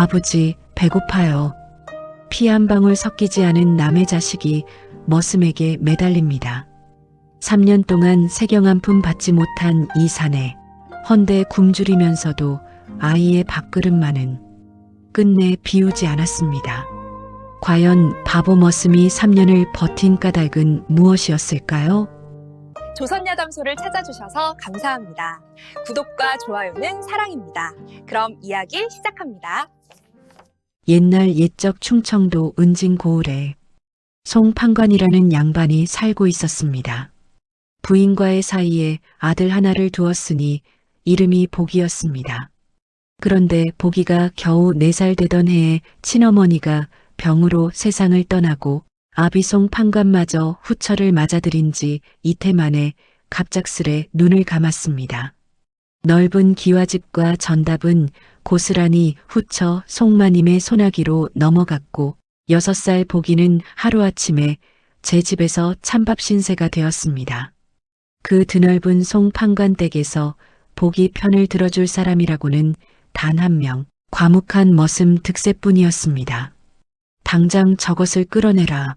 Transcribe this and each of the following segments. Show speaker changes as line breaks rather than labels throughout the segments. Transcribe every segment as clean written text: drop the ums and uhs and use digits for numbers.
아버지, 배고파요. 피 한 방울 섞이지 않은 남의 자식이 머슴에게 매달립니다. 3년 동안 세경 한 푼 받지 못한 이 사내. 헌데 굶주리면서도 아이의 밥그릇만은 끝내 비우지 않았습니다. 과연 바보 머슴이 3년을 버틴 까닭은 무엇이었을까요?
조선야담소를 찾아주셔서 감사합니다. 구독과 좋아요는 사랑입니다. 그럼 이야기 시작합니다.
옛날 옛적 충청도 은진고을에 송판관이라는 양반이 살고 있었습니다. 부인과의 사이에 아들 하나를 두었으니 이름이 복이었습니다. 그런데 복이가 겨우 4살 되던 해에 친어머니가 병으로 세상을 떠나고 아비 송판관마저 후처를 맞아들인 지 이태 만에 갑작스레 눈을 감았습니다. 넓은 기와집과 전답은 고스란히 후처 송마님의 소나기로 넘어갔고 6살 복이는 하루아침에 제 집에서 찬밥 신세가 되었습니다. 그 드넓은 송판관 댁에서 복이 편을 들어줄 사람이라고는 단 한 명, 과묵한 머슴 득세뿐이었습니다. 당장 저것을 끌어내라.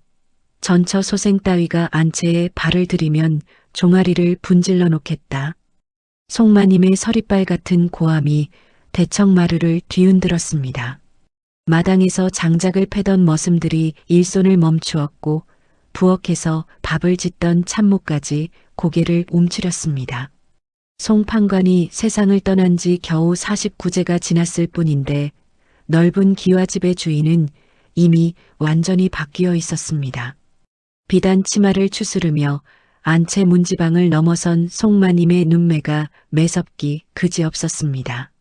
전처 소생 따위가 안채에 발을 들이면 종아리를 분질러 놓겠다. 송마님의 서리빨 같은 고함이 대청마루를 뒤흔들었습니다. 마당에서 장작을 패던 머슴들이 일손을 멈추었고 부엌에서 밥을 짓던 참모까지 고개를 움츠렸습니다. 송판관이 세상을 떠난 지 겨우 49제가 지났을 뿐인데 넓은 기와집의 주인은 이미 완전히 바뀌어 있었습니다. 비단 치마를 추스르며 안채 문지방을 넘어선 송마님의 눈매가 매섭기 그지없었습니다.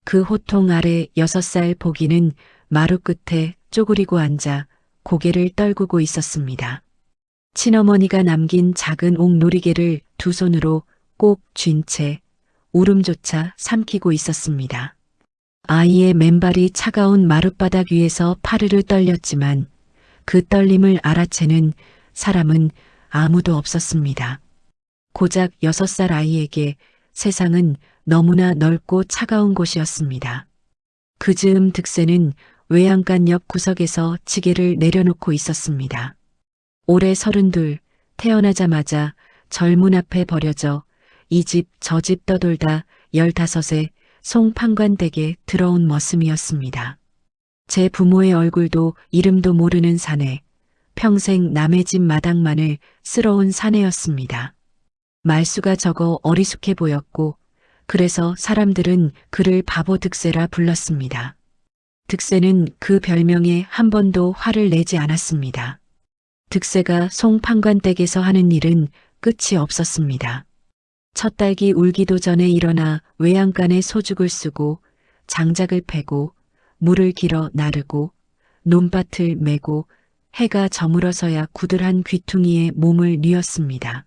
그 호통 아래 6살 복이는 마루 끝에 쪼그리고 앉아 고개를 떨구고 있었습니다. 친어머니가 남긴 작은 옥 놀이개를 두 손으로 꼭 쥔 채 울음조차 삼키고 있었습니다. 아이의 맨발이 차가운 마룻바닥 위에서 파르르 떨렸지만 그 떨림을 알아채는 사람은 아무도 없었습니다. 고작 6살 아이에게 세상은 너무나 넓고 차가운 곳이었습니다. 그 즈음 득세는 외양간 옆 구석에서 지게를 내려놓고 있었습니다. 올해 32, 태어나자마자 절문 앞에 버려져 이 집 저 집 떠돌다 15에 송판관 댁에 들어온 머슴이었습니다. 제 부모의 얼굴도 이름도 모르는 사내, 평생 남의 집 마당만을 쓸어온 사내였습니다. 말수가 적어 어리숙해 보였고 그래서 사람들은 그를 바보 득세라 불렀습니다. 득세는 그 별명에 한 번도 화를 내지 않았습니다. 득세가 송판관 댁에서 하는 일은 끝이 없었습니다. 첫 딸기 울기도 전에 일어나 외양간에 소죽을 쓰고 장작을 패고 물을 길어 나르고 논밭을 메고 해가 저물어서야 구들한 귀퉁이에 몸을 뉘었습니다.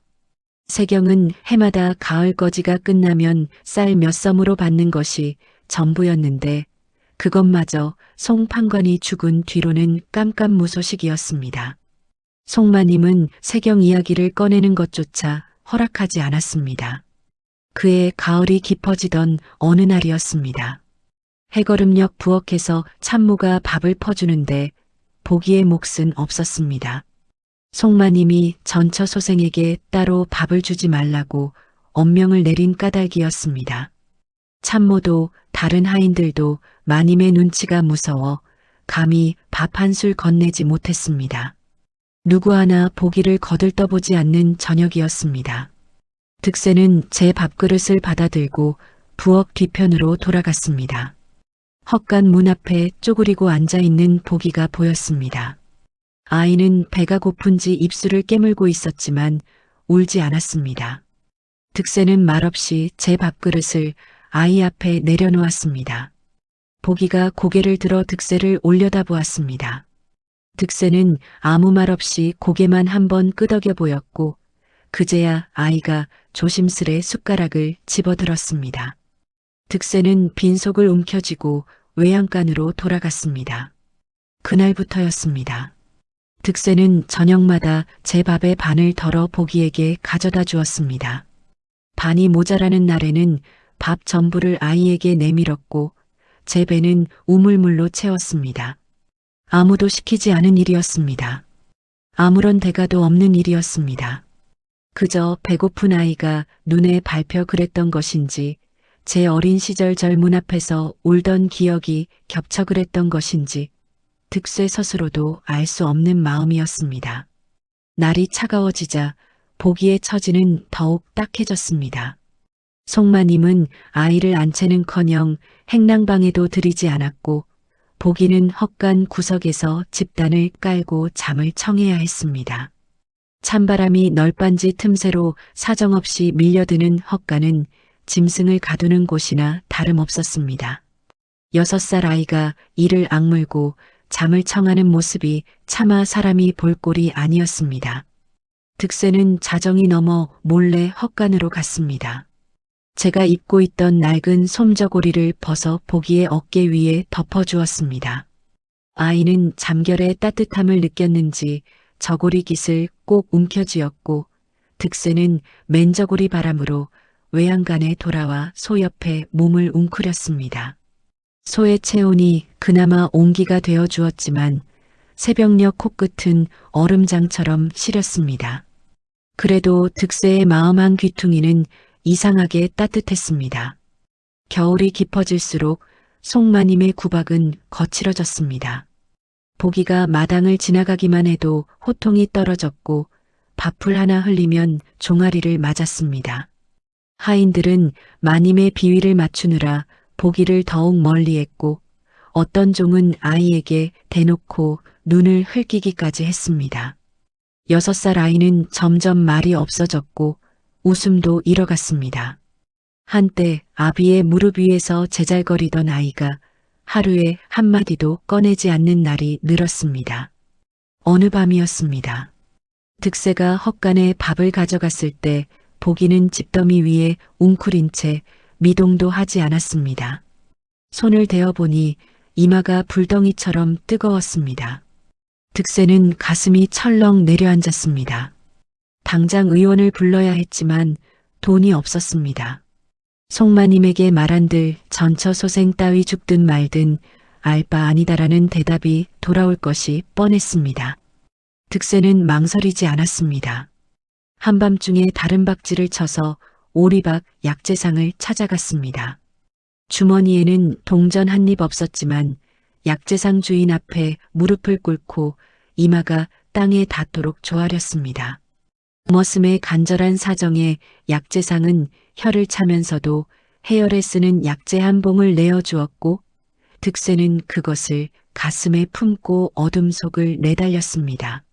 세경은 해마다 가을 거지가 끝나면 쌀 몇 섬으로 받는 것이 전부였는데 그것마저 송판관이 죽은 뒤로는 깜깜무소식이었습니다. 송마님은 세경 이야기를 꺼내는 것조차 허락하지 않았습니다. 그의 가을이 깊어지던 어느 날이었습니다. 해거름역 부엌에서 참모가 밥을 퍼주는데 복이의 몫은 없었습니다. 송마님이 전처 소생에게 따로 밥을 주지 말라고 엄명을 내린 까닭이었습니다. 참모도 다른 하인들도 마님의 눈치가 무서워 감히 밥 한 술 건네지 못했습니다. 누구 하나 보기를 거들떠보지 않는 저녁이었습니다. 득세는 제 밥그릇을 받아들고 부엌 뒤편으로 돌아갔습니다. 헛간 문 앞에 쪼그리고 앉아있는 보기가 보였습니다. 아이는 배가 고픈지 입술을 깨물고 있었지만 울지 않았습니다. 득세는 말없이 제 밥그릇을 아이 앞에 내려놓았습니다. 보기가 고개를 들어 득세를 올려다보았습니다. 득세는 아무 말 없이 고개만 한번 끄덕여 보였고 그제야 아이가 조심스레 숟가락을 집어들었습니다. 득세는 빈속을 움켜쥐고 외양간으로 돌아갔습니다. 그날부터였습니다. 득세는 저녁마다 제 밥의 반을 덜어 보기에게 가져다 주었습니다. 반이 모자라는 날에는 밥 전부를 아이에게 내밀었고 제 배는 우물물로 채웠습니다. 아무도 시키지 않은 일이었습니다. 아무런 대가도 없는 일이었습니다. 그저 배고픈 아이가 눈에 밟혀 그랬던 것인지, 제 어린 시절 절 문 앞에서 울던 기억이 겹쳐 그랬던 것인지, 득세 스스로도 알 수 없는 마음이었습니다. 날이 차가워지자 보기의 처지는 더욱 딱해졌습니다. 송마님은 아이를 안채는커녕 행랑방에도 들이지 않았고, 보기는 헛간 구석에서 집단을 깔고 잠을 청해야 했습니다. 찬바람이 널빤지 틈새로 사정없이 밀려드는 헛간은 짐승을 가두는 곳이나 다름없었습니다. 6살 아이가 이를 악물고 잠을 청하는 모습이 차마 사람이 볼 꼴이 아니었습니다. 득세는 자정이 넘어 몰래 헛간으로 갔습니다. 제가 입고 있던 낡은 솜저고리를 벗어 보기의 어깨 위에 덮어주었습니다. 아이는 잠결의 따뜻함을 느꼈는지 저고리 깃을 꼭 움켜쥐었고, 득세는 맨저고리 바람으로 외양간에 돌아와 소 옆에 몸을 웅크렸습니다. 소의 체온이 그나마 온기가 되어 주었지만 새벽녘 코끝은 얼음장처럼 시렸습니다. 그래도 득세의 마음 한 귀퉁이는 이상하게 따뜻했습니다. 겨울이 깊어질수록 송마님의 구박은 거칠어졌습니다. 보기가 마당을 지나가기만 해도 호통이 떨어졌고, 밥풀 하나 흘리면 종아리를 맞았습니다. 하인들은 마님의 비위를 맞추느라 보기를 더욱 멀리했고, 어떤 종은 아이에게 대놓고 눈을 흘기기까지 했습니다. 6살 아이는 점점 말이 없어졌고 웃음도 잃어갔습니다. 한때 아비의 무릎 위에서 제잘거리던 아이가 하루에 한마디도 꺼내지 않는 날이 늘었습니다. 어느 밤이었습니다. 득세가 헛간에 밥을 가져갔을 때 보기는 집더미 위에 웅크린 채 미동도 하지 않았습니다. 손을 대어보니 이마가 불덩이처럼 뜨거웠습니다. 득세는 가슴이 철렁 내려앉았습니다. 당장 의원을 불러야 했지만 돈이 없었습니다. 송마님에게 말한들 전처소생 따위 죽든 말든 알 바 아니다라는 대답이 돌아올 것이 뻔했습니다. 득세는 망설이지 않았습니다. 한밤중에 다른 박지를 쳐서 오리박 약재상을 찾아갔습니다. 주머니에는 동전 한 입 없었지만 약재상 주인 앞에 무릎을 꿇고 이마가 땅에 닿도록 조아렸습니다. 머슴의 간절한 사정에 약재상은 혀를 차면서도 해열에 쓰는 약재 한 봉을 내어주었고, 득세는 그것을 가슴에 품고 어둠 속을 내달렸습니다.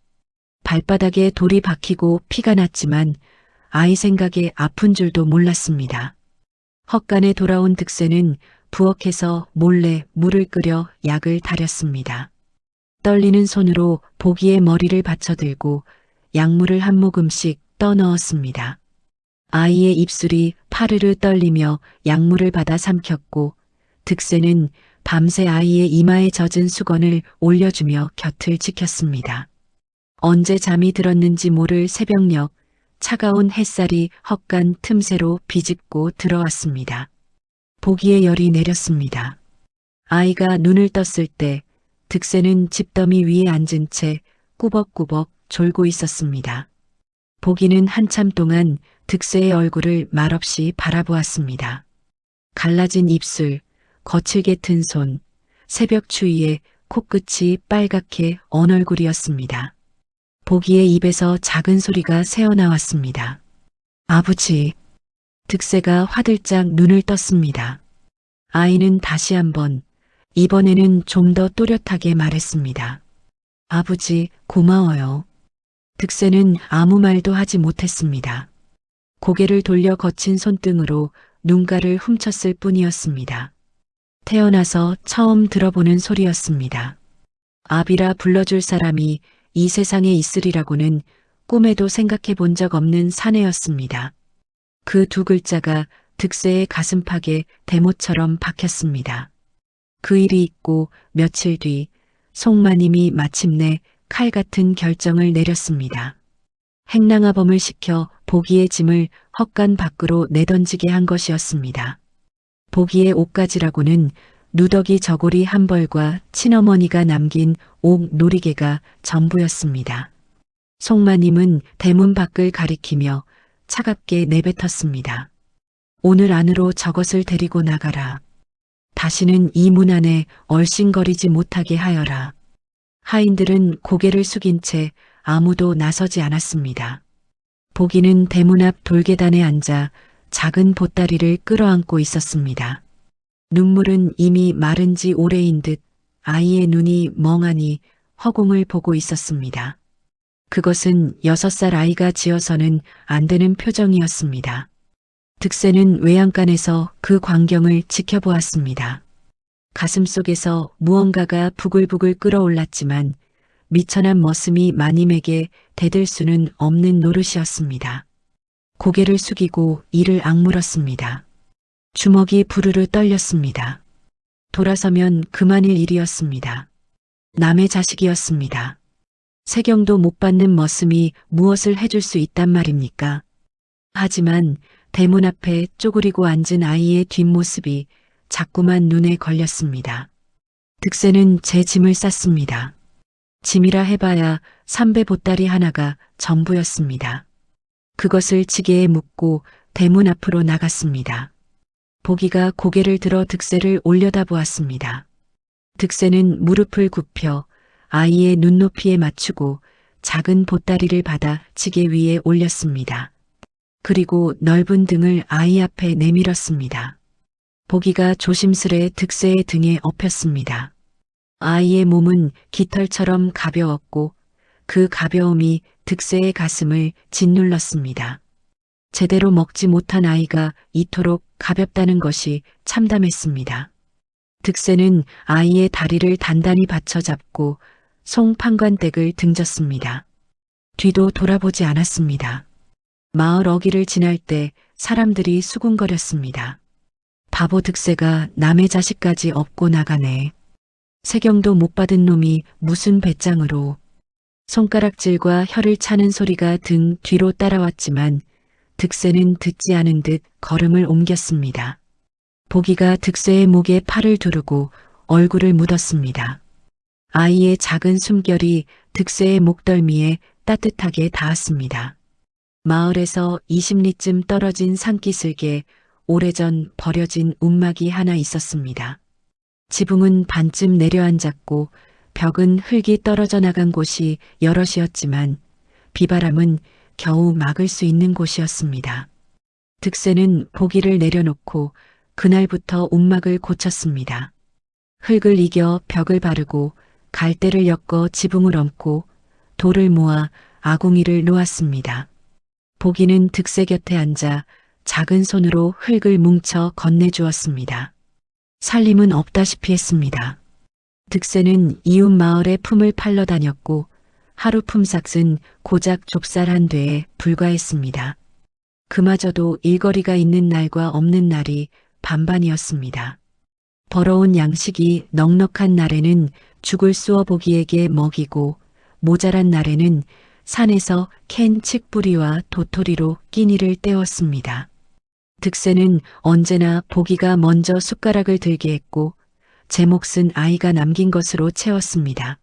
발바닥에 돌이 박히고 피가 났지만 아이 생각에 아픈 줄도 몰랐습니다. 헛간에 돌아온 득세는 부엌에서 몰래 물을 끓여 약을 다렸습니다. 떨리는 손으로 보기의 머리를 받쳐들고 약물을 한 모금씩 떠넣었습니다. 아이의 입술이 파르르 떨리며 약물을 받아 삼켰고, 득세는 밤새 아이의 이마에 젖은 수건을 올려주며 곁을 지켰습니다. 언제 잠이 들었는지 모를 새벽녘, 차가운 햇살이 헛간 틈새로 비집고 들어왔습니다. 보기에 열이 내렸습니다. 아이가 눈을 떴을 때 득세는 집더미 위에 앉은 채 꾸벅꾸벅 졸고 있었습니다. 보기는 한참 동안 득세의 얼굴을 말없이 바라보았습니다. 갈라진 입술, 거칠게 튼 손, 새벽 추위에 코끝이 빨갛게 언 얼굴이었습니다. 보기의 입에서 작은 소리가 새어나왔습니다. 아버지. 득세가 화들짝 눈을 떴습니다. 아이는 다시 한번, 이번에는 좀 더 또렷하게 말했습니다. 아버지, 고마워요. 득세는 아무 말도 하지 못했습니다. 고개를 돌려 거친 손등으로 눈가를 훔쳤을 뿐이었습니다. 태어나서 처음 들어보는 소리였습니다. 아비라 불러줄 사람이 이 세상에 있으리라고는 꿈에도 생각해 본 적 없는 사내였습니다. 그 두 글자가 득세의 가슴팍에 대못처럼 박혔습니다. 그 일이 있고 며칠 뒤 송마님이 마침내 칼 같은 결정을 내렸습니다. 행랑아범을 시켜 보기의 짐을 헛간 밖으로 내던지게 한 것이었습니다. 보기의 옷가지라고는 누더기 저고리 한 벌과 친어머니가 남긴 옥 놀이개가 전부였습니다. 송마님은 대문 밖을 가리키며 차갑게 내뱉었습니다. 오늘 안으로 저것을 데리고 나가라. 다시는 이 문 안에 얼씬거리지 못하게 하여라. 하인들은 고개를 숙인 채 아무도 나서지 않았습니다. 보기는 대문 앞 돌계단에 앉아 작은 보따리를 끌어안고 있었습니다. 눈물은 이미 마른 지 오래인 듯 아이의 눈이 멍하니 허공을 보고 있었습니다. 그것은 6살 아이가 지어서는 안 되는 표정이었습니다. 득세는 외양간에서 그 광경을 지켜보았습니다. 가슴속에서 무언가가 부글부글 끓어올랐지만 미천한 머슴이 마님에게 대들 수는 없는 노릇이었습니다. 고개를 숙이고 이를 악물었습니다. 주먹이 부르르 떨렸습니다. 돌아서면 그만일 일이었습니다. 남의 자식이었습니다. 세경도 못 받는 머슴이 무엇을 해줄 수 있단 말입니까? 하지만 대문 앞에 쪼그리고 앉은 아이의 뒷모습이 자꾸만 눈에 걸렸습니다. 득세는 제 짐을 쌌습니다. 짐이라 해봐야 삼배 보따리 하나가 전부였습니다. 그것을 지게에 묶고 대문 앞으로 나갔습니다. 보기가 고개를 들어 득세를 올려다보았습니다. 득세는 무릎을 굽혀 아이의 눈높이에 맞추고 작은 보따리를 받아 지게 위에 올렸습니다. 그리고 넓은 등을 아이 앞에 내밀었습니다. 보기가 조심스레 득세의 등에 엎였습니다. 아이의 몸은 깃털처럼 가벼웠고 그 가벼움이 득세의 가슴을 짓눌렀습니다. 제대로 먹지 못한 아이가 이토록 가볍다는 것이 참담했습니다. 득세는 아이의 다리를 단단히 받쳐잡고 송판관댁을 등졌습니다. 뒤도 돌아보지 않았습니다. 마을 어귀를 지날 때 사람들이 수군거렸습니다. 바보 득세가 남의 자식까지 업고 나가네. 세경도 못 받은 놈이 무슨 배짱으로. 손가락질과 혀를 차는 소리가 등 뒤로 따라왔지만 득세는 듣지 않은 듯 걸음을 옮겼습니다. 보기가 득세의 목에 팔을 두르고 얼굴을 묻었습니다. 아이의 작은 숨결이 득세의 목덜미에 따뜻하게 닿았습니다. 마을에서 20리쯤 떨어진 산기슭에 오래전 버려진 움막이 하나 있었습니다. 지붕은 반쯤 내려앉았고 벽은 흙이 떨어져 나간 곳이 여럿이었지만 비바람은 겨우 막을 수 있는 곳이었습니다. 득세는 보기를 내려놓고 그날부터 움막을 고쳤습니다. 흙을 이겨 벽을 바르고 갈대를 엮어 지붕을 얹고 돌을 모아 아궁이를 놓았습니다. 보기는 득세 곁에 앉아 작은 손으로 흙을 뭉쳐 건네주었습니다. 살림은 없다시피 했습니다. 득세는 이웃 마을에 품을 팔러 다녔고 하루 품삯은 고작 좁쌀 한 되에 불과했습니다. 그마저도 일거리가 있는 날과 없는 날이 반반이었습니다. 벌어온 양식이 넉넉한 날에는 죽을 쑤어 보기에게 먹이고 모자란 날에는 산에서 캔 칡뿌리와 도토리로 끼니를 때웠습니다. 득세는 언제나 보기가 먼저 숟가락을 들게 했고 제 몫은 아이가 남긴 것으로 채웠습니다.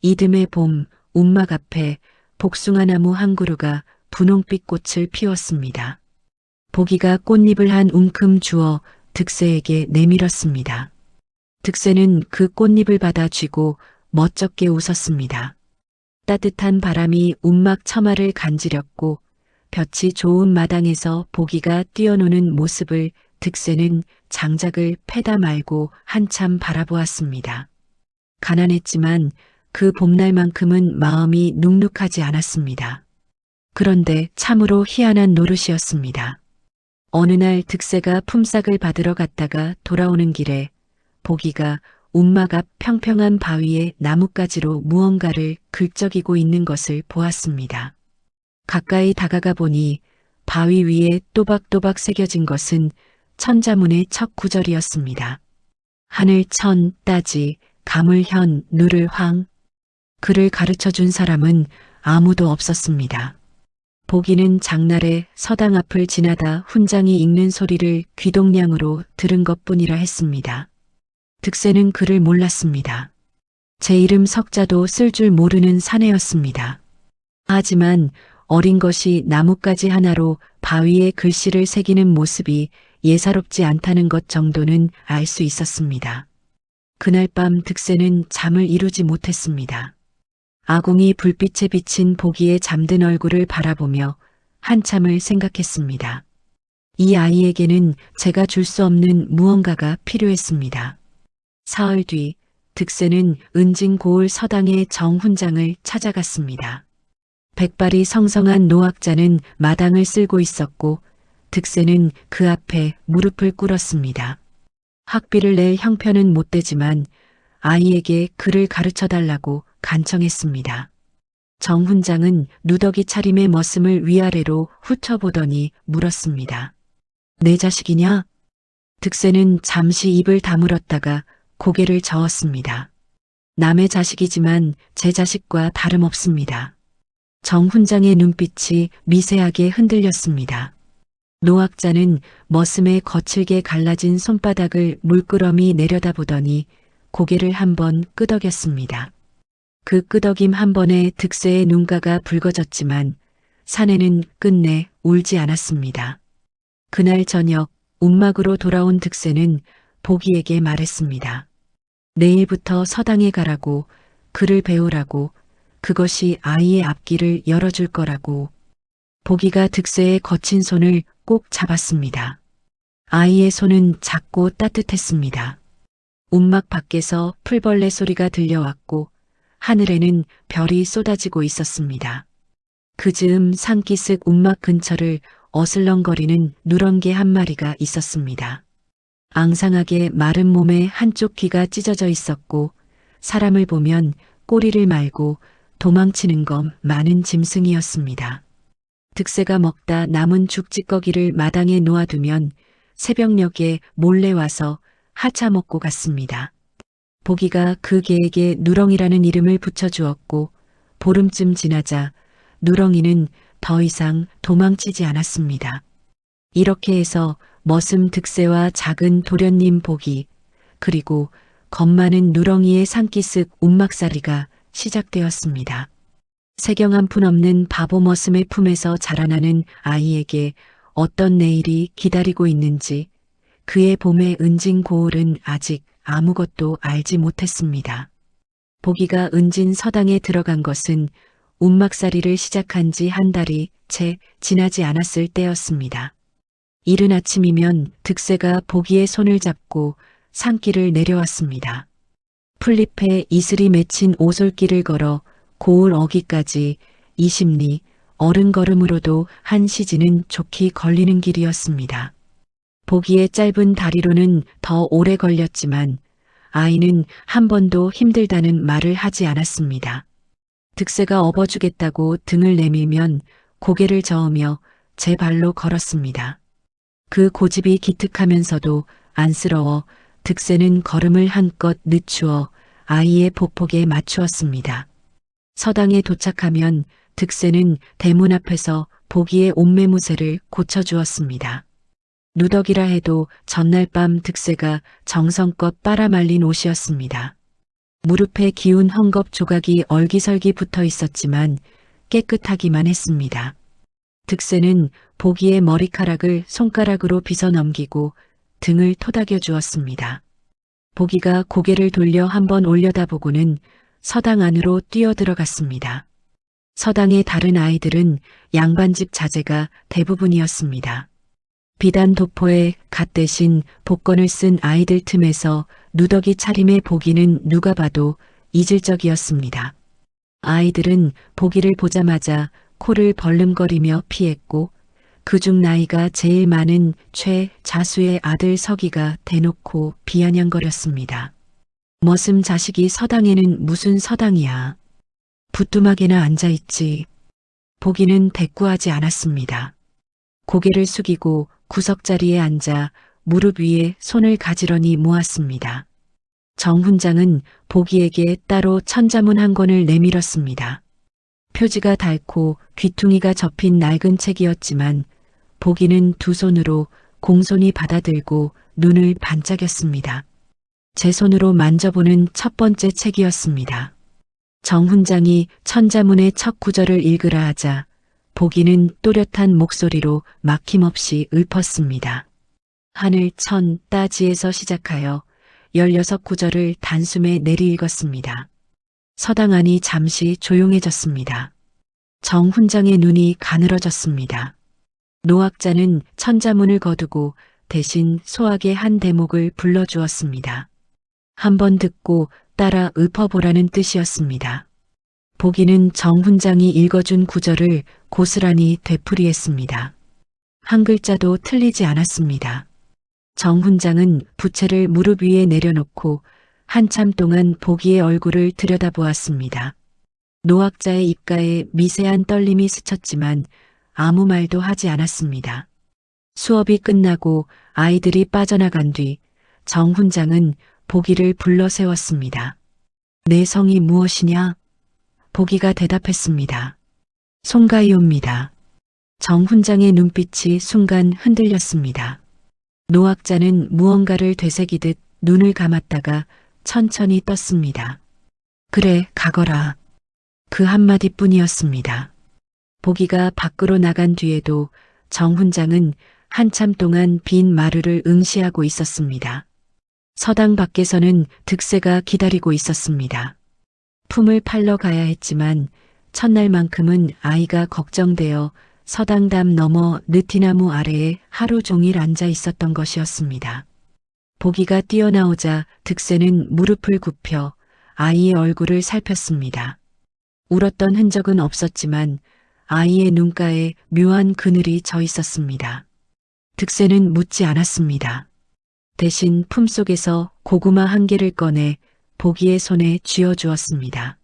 이듬해 봄 움막 앞에 복숭아나무 한 그루가 분홍빛 꽃을 피웠습니다. 보기가 꽃잎을 한 움큼 주어 득세에게 내밀었습니다. 득세는 그 꽃잎을 받아 쥐고 멋쩍게 웃었습니다. 따뜻한 바람이 움막 처마를 간지렸고 볕이 좋은 마당에서 보기가 뛰어노는 모습을 득세는 장작을 패다 말고 한참 바라보았습니다. 가난했지만 그 봄날만큼은 마음이 눅눅하지 않았습니다. 그런데 참으로 희한한 노릇이었습니다. 어느 날 득세가 품삯을 받으러 갔다가 돌아오는 길에 보기가 움막 앞 평평한 바위에 나뭇가지로 무언가를 긁적이고 있는 것을 보았습니다. 가까이 다가가 보니 바위 위에 또박또박 새겨진 것은 천자문의 첫 구절이었습니다. 하늘 천 따지 가물 현 누를 황. 그를 가르쳐준 사람은 아무도 없었습니다. 보기는 장날에 서당 앞을 지나다 훈장이 읽는 소리를 귀동냥으로 들은 것뿐이라 했습니다. 득세는 그를 몰랐습니다. 제 이름 석자도 쓸 줄 모르는 사내였습니다. 하지만 어린 것이 나뭇가지 하나로 바위에 글씨를 새기는 모습이 예사롭지 않다는 것 정도는 알 수 있었습니다. 그날 밤 득세는 잠을 이루지 못했습니다. 아궁이 불빛에 비친 보기의 잠든 얼굴을 바라보며 한참을 생각했습니다. 이 아이에게는 제가 줄 수 없는 무언가가 필요했습니다. 사흘 뒤 득세는 은진 고을 서당의 정훈장을 찾아갔습니다. 백발이 성성한 노학자는 마당을 쓸고 있었고 득세는 그 앞에 무릎을 꿇었습니다. 학비를 낼 형편은 못 되지만 아이에게 글을 가르쳐 달라고 간청했습니다. 정훈장은 누더기 차림의 머슴을 위아래로 훑어보더니 물었습니다. 내 자식이냐? 득세는 잠시 입을 다물었다가 고개를 저었습니다. 남의 자식이지만 제 자식과 다름없습니다. 정훈장의 눈빛이 미세하게 흔들렸습니다. 노학자는 머슴의 거칠게 갈라진 손바닥을 물끄러미 내려다보더니 고개를 한번 끄덕였습니다. 그 끄덕임 한 번에 득세의 눈가가 붉어졌지만 사내는 끝내 울지 않았습니다. 그날 저녁 움막으로 돌아온 득세는 보기에게 말했습니다. 내일부터 서당에 가라고, 글을 배우라고, 그것이 아이의 앞길을 열어줄 거라고. 보기가 득세의 거친 손을 꼭 잡았습니다. 아이의 손은 작고 따뜻했습니다. 움막 밖에서 풀벌레 소리가 들려왔고 하늘에는 별이 쏟아지고 있었습니다. 그 즈음 산기슭 움막 근처를 어슬렁거리는 누렁개 한 마리가 있었습니다. 앙상하게 마른 몸에 한쪽 귀가 찢어져 있었고 사람을 보면 꼬리를 말고 도망치는 건 많은 짐승이었습니다. 득세가 먹다 남은 죽찌꺼기를 마당에 놓아두면 새벽녘에 몰래 와서 하차 먹고 갔습니다. 보기가 그 개에게 누렁이라는 이름을 붙여주었고 보름쯤 지나자 누렁이는 더 이상 도망치지 않았습니다. 이렇게 해서 머슴 득세와 작은 도련님 보기 그리고 겁 많은 누렁이의 산기슭 움막살이가 시작되었습니다. 세경 한 푼 없는 바보 머슴의 품에서 자라나는 아이에게 어떤 내일이 기다리고 있는지 그의 봄의 은진 고을은 아직 아무것도 알지 못했습니다. 보기가 은진 서당에 들어간 것은 움막살이를 시작한 지 한 달이 채 지나지 않았을 때였습니다. 이른 아침이면 득세가 보기의 손을 잡고 산길을 내려왔습니다. 풀잎에 이슬이 맺힌 오솔길을 걸어 고을 어기까지 20리 어른걸음으로도 한 시지는 좋게 걸리는 길이었습니다. 보기의 짧은 다리로는 더 오래 걸렸지만 아이는 한 번도 힘들다는 말을 하지 않았습니다. 득세가 업어주겠다고 등을 내밀면 고개를 저으며 제 발로 걸었습니다. 그 고집이 기특하면서도 안쓰러워 득세는 걸음을 한껏 늦추어 아이의 보폭에 맞추었습니다. 서당에 도착하면 득세는 대문 앞에서 보기의 옷매무새를 고쳐주었습니다. 누더기라 해도 전날 밤 득세가 정성껏 빨아말린 옷이었습니다. 무릎에 기운 헝겊 조각이 얼기설기 붙어 있었지만 깨끗하기만 했습니다. 득세는 보기의 머리카락을 손가락으로 빗어 넘기고 등을 토닥여 주었습니다. 보기가 고개를 돌려 한번 올려다보고는 서당 안으로 뛰어들어갔습니다. 서당의 다른 아이들은 양반집 자제가 대부분이었습니다. 비단 도포에 갓 대신 복권을 쓴 아이들 틈에서 누더기 차림의 보기는 누가 봐도 이질적이었습니다. 아이들은 보기를 보자마자 코를 벌름거리며 피했고 그중 나이가 제일 많은 최자수의 아들 서기가 대놓고 비아냥거렸습니다. 머슴 자식이 서당에는 무슨 서당이야. 부뚜막에나 앉아있지. 보기는 대꾸하지 않았습니다. 고개를 숙이고 구석자리에 앉아 무릎 위에 손을 가지런히 모았습니다. 정훈장은 보기에게 따로 천자문 한 권을 내밀었습니다. 표지가 닳고 귀퉁이가 접힌 낡은 책이었지만 보기는 두 손으로 공손히 받아들고 눈을 반짝였습니다. 제 손으로 만져보는 첫 번째 책이었습니다. 정 훈장이 천자문의 첫 구절을 읽으라 하자 보기는 또렷한 목소리로 막힘없이 읊었습니다. 하늘 천 따지에서 시작하여 16구절을 단숨에 내리 읽었습니다. 서당 안이 잠시 조용해졌습니다. 정 훈장의 눈이 가늘어졌습니다. 노학자는 천자문을 거두고 대신 소학의 한 대목을 불러주었습니다. 한번 듣고 따라 읊어보라는 뜻이었습니다. 보기는 정 훈장이 읽어준 구절을 고스란히 되풀이했습니다. 한 글자도 틀리지 않았습니다. 정 훈장은 부채를 무릎 위에 내려놓고 한참 동안 보기의 얼굴을 들여다보았습니다. 노학자의 입가에 미세한 떨림이 스쳤지만 아무 말도 하지 않았습니다. 수업이 끝나고 아이들이 빠져나간 뒤 정 훈장은 보기를 불러 세웠습니다. 내 성이 무엇이냐? 보기가 대답했습니다. 송가이옵니다. 정 훈장의 눈빛이 순간 흔들렸습니다. 노학자는 무언가를 되새기듯 눈을 감았다가 천천히 떴습니다. 그래, 가거라. 그 한마디뿐이었습니다. 보기가 밖으로 나간 뒤에도 정 훈장은 한참 동안 빈 마루를 응시하고 있었습니다. 서당 밖에서는 득세가 기다리고 있었습니다. 품을 팔러 가야 했지만 첫날만큼은 아이가 걱정되어 서당담 너머 느티나무 아래에 하루 종일 앉아 있었던 것이었습니다. 보기가 뛰어나오자 득세는 무릎을 굽혀 아이의 얼굴을 살폈습니다. 울었던 흔적은 없었지만 아이의 눈가에 묘한 그늘이 져 있었습니다. 득세는 묻지 않았습니다. 대신 품속에서 고구마 한 개를 꺼내 보기의 손에 쥐어주었습니다.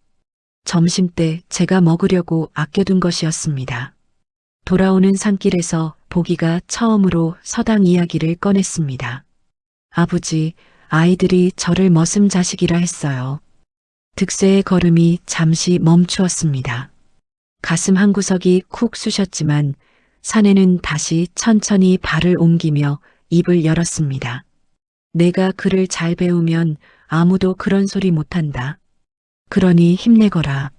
점심때 제가 먹으려고 아껴둔 것이었습니다. 돌아오는 산길에서 보기가 처음으로 서당 이야기를 꺼냈습니다. 아버지, 아이들이 저를 머슴 자식이라 했어요. 득세의 걸음이 잠시 멈추었습니다. 가슴 한구석이 쿡 쑤셨지만 사내는 다시 천천히 발을 옮기며 입을 열었습니다. 내가 글을 잘 배우면 아무도 그런 소리 못한다. 그러니 힘내거라.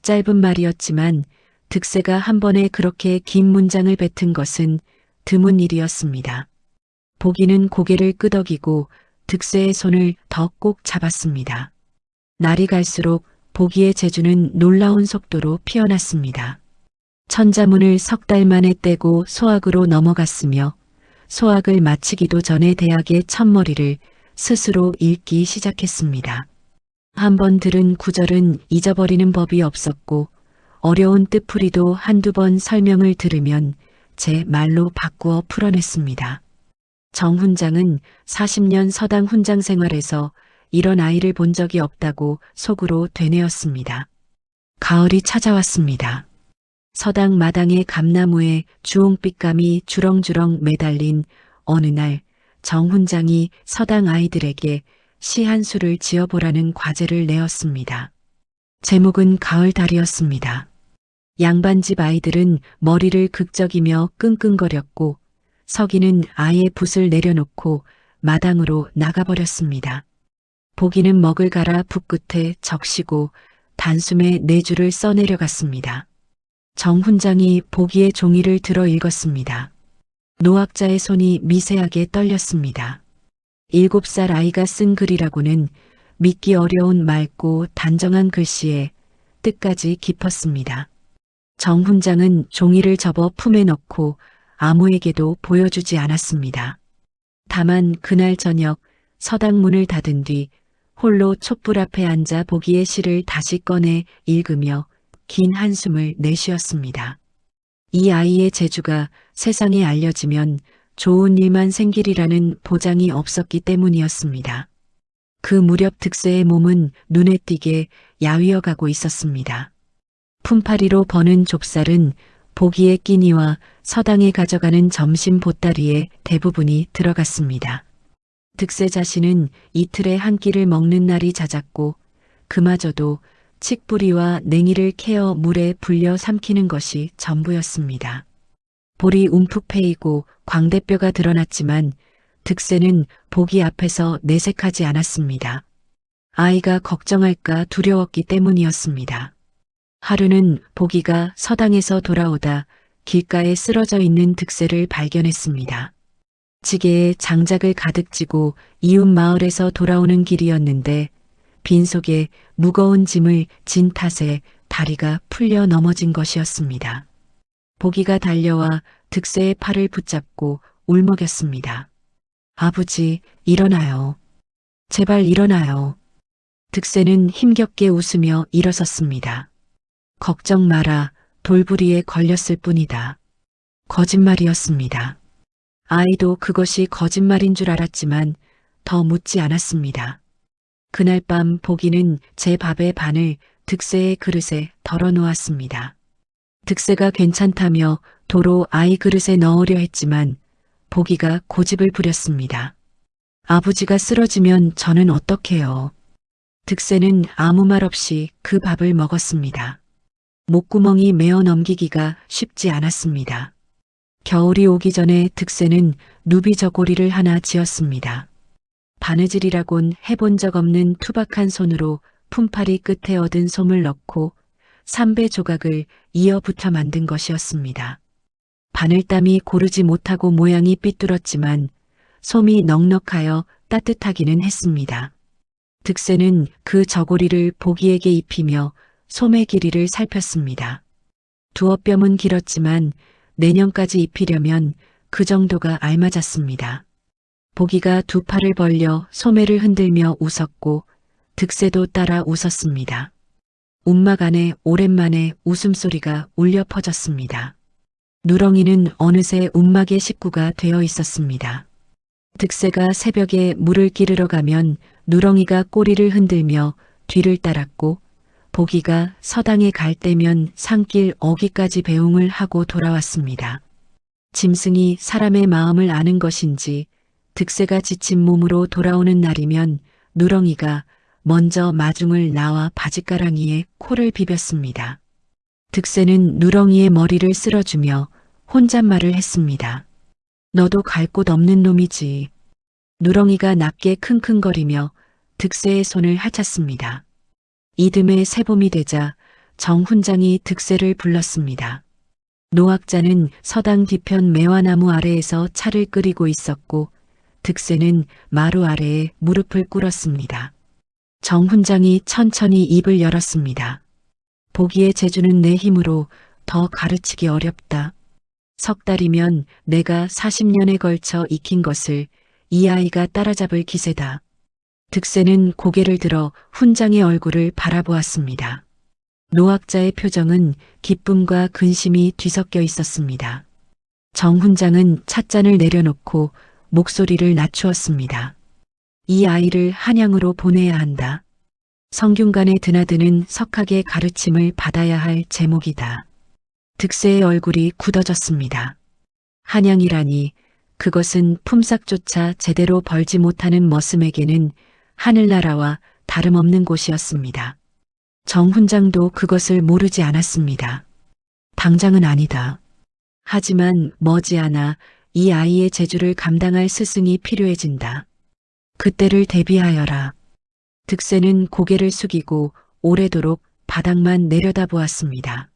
짧은 말이었지만 득세가 한 번에 그렇게 긴 문장을 뱉은 것은 드문 일이었습니다. 보기는 고개를 끄덕이고 득세의 손을 더 꼭 잡았습니다. 날이 갈수록 보기의 재주는 놀라운 속도로 피어났습니다. 천자문을 석 달 만에 떼고 소학으로 넘어갔으며 소학을 마치기도 전에 대학의 첫머리를 스스로 읽기 시작했습니다. 한번 들은 구절은 잊어버리는 법이 없었고 어려운 뜻풀이도 한두 번 설명을 들으면 제 말로 바꾸어 풀어냈습니다. 정 훈장은 40년 서당 훈장 생활에서 이런 아이를 본 적이 없다고 속으로 되뇌었습니다. 가을이 찾아왔습니다. 서당 마당의 감나무에 주홍빛감이 주렁주렁 매달린 어느 날 정 훈장이 서당 아이들에게 시 한 수를 지어보라는 과제를 내었습니다. 제목은 가을달이었습니다. 양반집 아이들은 머리를 극적이며 끙끙거렸고 서기는 아예 붓을 내려놓고 마당으로 나가버렸습니다. 보기는 먹을 갈아 붓 끝에 적시고 단숨에 네 줄을 써내려갔습니다. 정 훈장이 보기의 종이를 들어 읽었습니다. 노학자의 손이 미세하게 떨렸습니다. 7살 아이가 쓴 글이라고는 믿기 어려운 맑고 단정한 글씨에 뜻까지 깊었습니다. 정 훈장은 종이를 접어 품에 넣고 아무에게도 보여주지 않았습니다. 다만 그날 저녁 서당 문을 닫은 뒤 홀로 촛불 앞에 앉아 보기의 시를 다시 꺼내 읽으며 긴 한숨을 내쉬었습니다. 이 아이의 재주가 세상에 알려지면 좋은 일만 생기리라는 보장이 없었기 때문이었습니다. 그 무렵 득세의 몸은 눈에 띄게 야위어 가고 있었습니다. 품팔이로 버는 좁쌀은 보기의 끼니와 서당에 가져가는 점심 보따리에 대부분이 들어갔습니다. 득세 자신은 이틀에 한 끼를 먹는 날이 잦았고 그마저도 칡뿌리와 냉이를 캐어 물에 불려 삼키는 것이 전부였습니다. 볼이 움푹 패이고 광대뼈가 드러났지만 득세는 보기 앞에서 내색하지 않았습니다. 아이가 걱정할까 두려웠기 때문이었습니다. 하루는 보기가 서당에서 돌아오다 길가에 쓰러져 있는 득세를 발견했습니다. 지게에 장작을 가득 지고 이웃 마을에서 돌아오는 길이었는데 빈속에 무거운 짐을 진 탓에 다리가 풀려 넘어진 것이었습니다. 보기가 달려와 득세의 팔을 붙잡고 울먹였습니다. 아버지, 일어나요. 제발 일어나요. 득세는 힘겹게 웃으며 일어섰습니다. 걱정 마라. 돌부리에 걸렸을 뿐이다. 거짓말이었습니다. 아이도 그것이 거짓말인 줄 알았지만 더 묻지 않았습니다. 그날 밤 보기는 제 밥의 반을 득세의 그릇에 덜어 놓았습니다. 득세가 괜찮다며 도로 아이 그릇에 넣으려 했지만 보기가 고집을 부렸습니다. 아버지가 쓰러지면 저는 어떡해요. 득세는 아무 말 없이 그 밥을 먹었습니다. 목구멍이 메어 넘기기가 쉽지 않았습니다. 겨울이 오기 전에 득세는 누비 저고리를 하나 지었습니다. 바느질이라곤 해본 적 없는 투박한 손으로 품팔이 끝에 얻은 솜을 넣고 3배 조각을 이어붙여 만든 것이었습니다. 바늘땀이 고르지 못하고 모양이 삐뚤었지만 솜이 넉넉하여 따뜻하기는 했습니다. 득세는 그 저고리를 보기에게 입히며 솜의 길이를 살폈습니다. 두어 뼘은 길었지만 내년까지 입히려면 그 정도가 알맞았습니다. 보기가 두 팔을 벌려 소매를 흔들며 웃었고 득세도 따라 웃었습니다. 움막 안에 오랜만에 웃음소리가 울려 퍼졌습니다. 누렁이는 어느새 움막의 식구가 되어 있었습니다. 득세가 새벽에 물을 기르러 가면 누렁이가 꼬리를 흔들며 뒤를 따랐고 보기가 서당에 갈 때면 산길 어귀까지 배웅을 하고 돌아왔습니다. 짐승이 사람의 마음을 아는 것인지 득세가 지친 몸으로 돌아오는 날이면 누렁이가 먼저 마중을 나와 바짓가랑이에 코를 비볐습니다. 득세는 누렁이의 머리를 쓸어주며 혼잣말을 했습니다. 너도 갈 곳 없는 놈이지. 누렁이가 낮게 킁킁거리며 득세의 손을 하찼습니다. 이듬해 새봄이 되자 정 훈장이 득세를 불렀습니다. 노학자는 서당 뒤편 매화나무 아래에서 차를 끓이고 있었고 득세는 마루 아래에 무릎을 꿇었습니다. 정 훈장이 천천히 입을 열었습니다. 보기의 재주는 내 힘으로 더 가르치기 어렵다. 석 달이면 내가 40년에 걸쳐 익힌 것을 이 아이가 따라잡을 기세다. 득세는 고개를 들어 훈장의 얼굴을 바라보았습니다. 노학자의 표정은 기쁨과 근심이 뒤섞여 있었습니다. 정 훈장은 찻잔을 내려놓고 목소리를 낮추었습니다. 이 아이를 한양으로 보내야 한다. 성균관에 드나드는 석학의 가르침을 받아야 할 제목이다. 득세의 얼굴이 굳어졌습니다. 한양이라니 그것은 품삯조차 제대로 벌지 못하는 머슴에게는 하늘나라와 다름없는 곳이었습니다. 정 훈장도 그것을 모르지 않았습니다. 당장은 아니다. 하지만 머지않아 이 아이의 재주를 감당할 스승이 필요해진다. 그때를 대비하여라. 득세는 고개를 숙이고 오래도록 바닥만 내려다보았습니다.